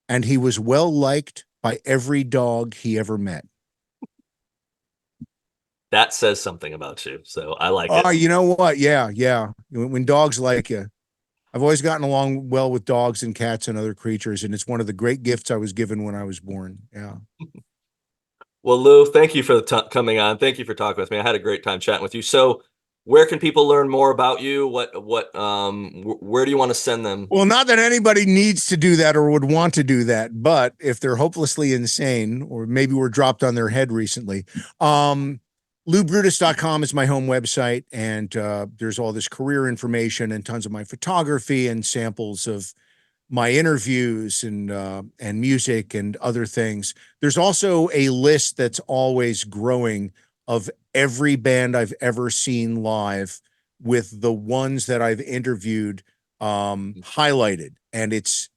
and he was well liked by every dog he ever met. That says something about you. So I like it. Oh, you know what? Yeah, yeah. When dogs like you, I've always gotten along well with dogs and cats and other creatures, and it's one of the great gifts I was given when I was born. Yeah. Well, Lou, thank you for coming on. Thank you for talking with me. I had a great time chatting with you. So, where can people learn more about you? Where do you want to send them? Well, not that anybody needs to do that or would want to do that, but if they're hopelessly insane, or maybe were dropped on their head recently, LouBrutus.com is my home website, and there's all this career information and tons of my photography and samples of my interviews and music and other things. There's also a list that's always growing of every band I've ever seen live, with the ones that I've interviewed highlighted, and it's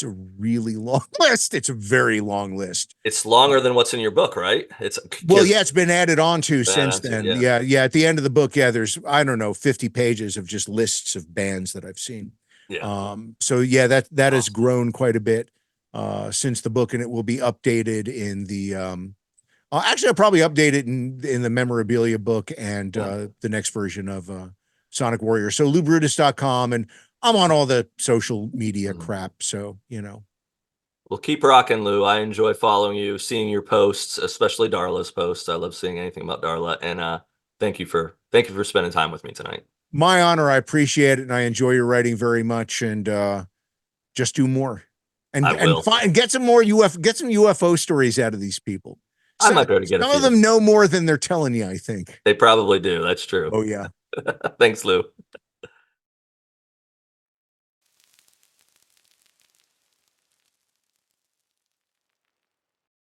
a really long list. It's a very long list. It's longer than what's in your book, right? It's Well, yeah, it's been added on to been since onto, then. yeah, Yeah, yeah. At the end of the book, yeah, there's, I don't know, 50 pages of just lists of bands that I've seen. yeah. So yeah, that has Awesome. grown quite a bit since the book, and it will be updated in the actually I'll probably update it in the memorabilia book and the next version of Sonic Warrior. So LouBrutus.com, and I'm on all the social media crap. So, Well, keep rocking, Lou. I enjoy following you, seeing your posts, especially Darla's posts. I love seeing anything about Darla. And thank you for spending time with me tonight. my honor. I appreciate it, and I enjoy your writing very much. And just do more, I and will. find get some get some UFO stories out of these people. I So might be able to get a some of few. them know more than they're telling you, I think. They probably do. That's true. Oh yeah. Thanks, Lou.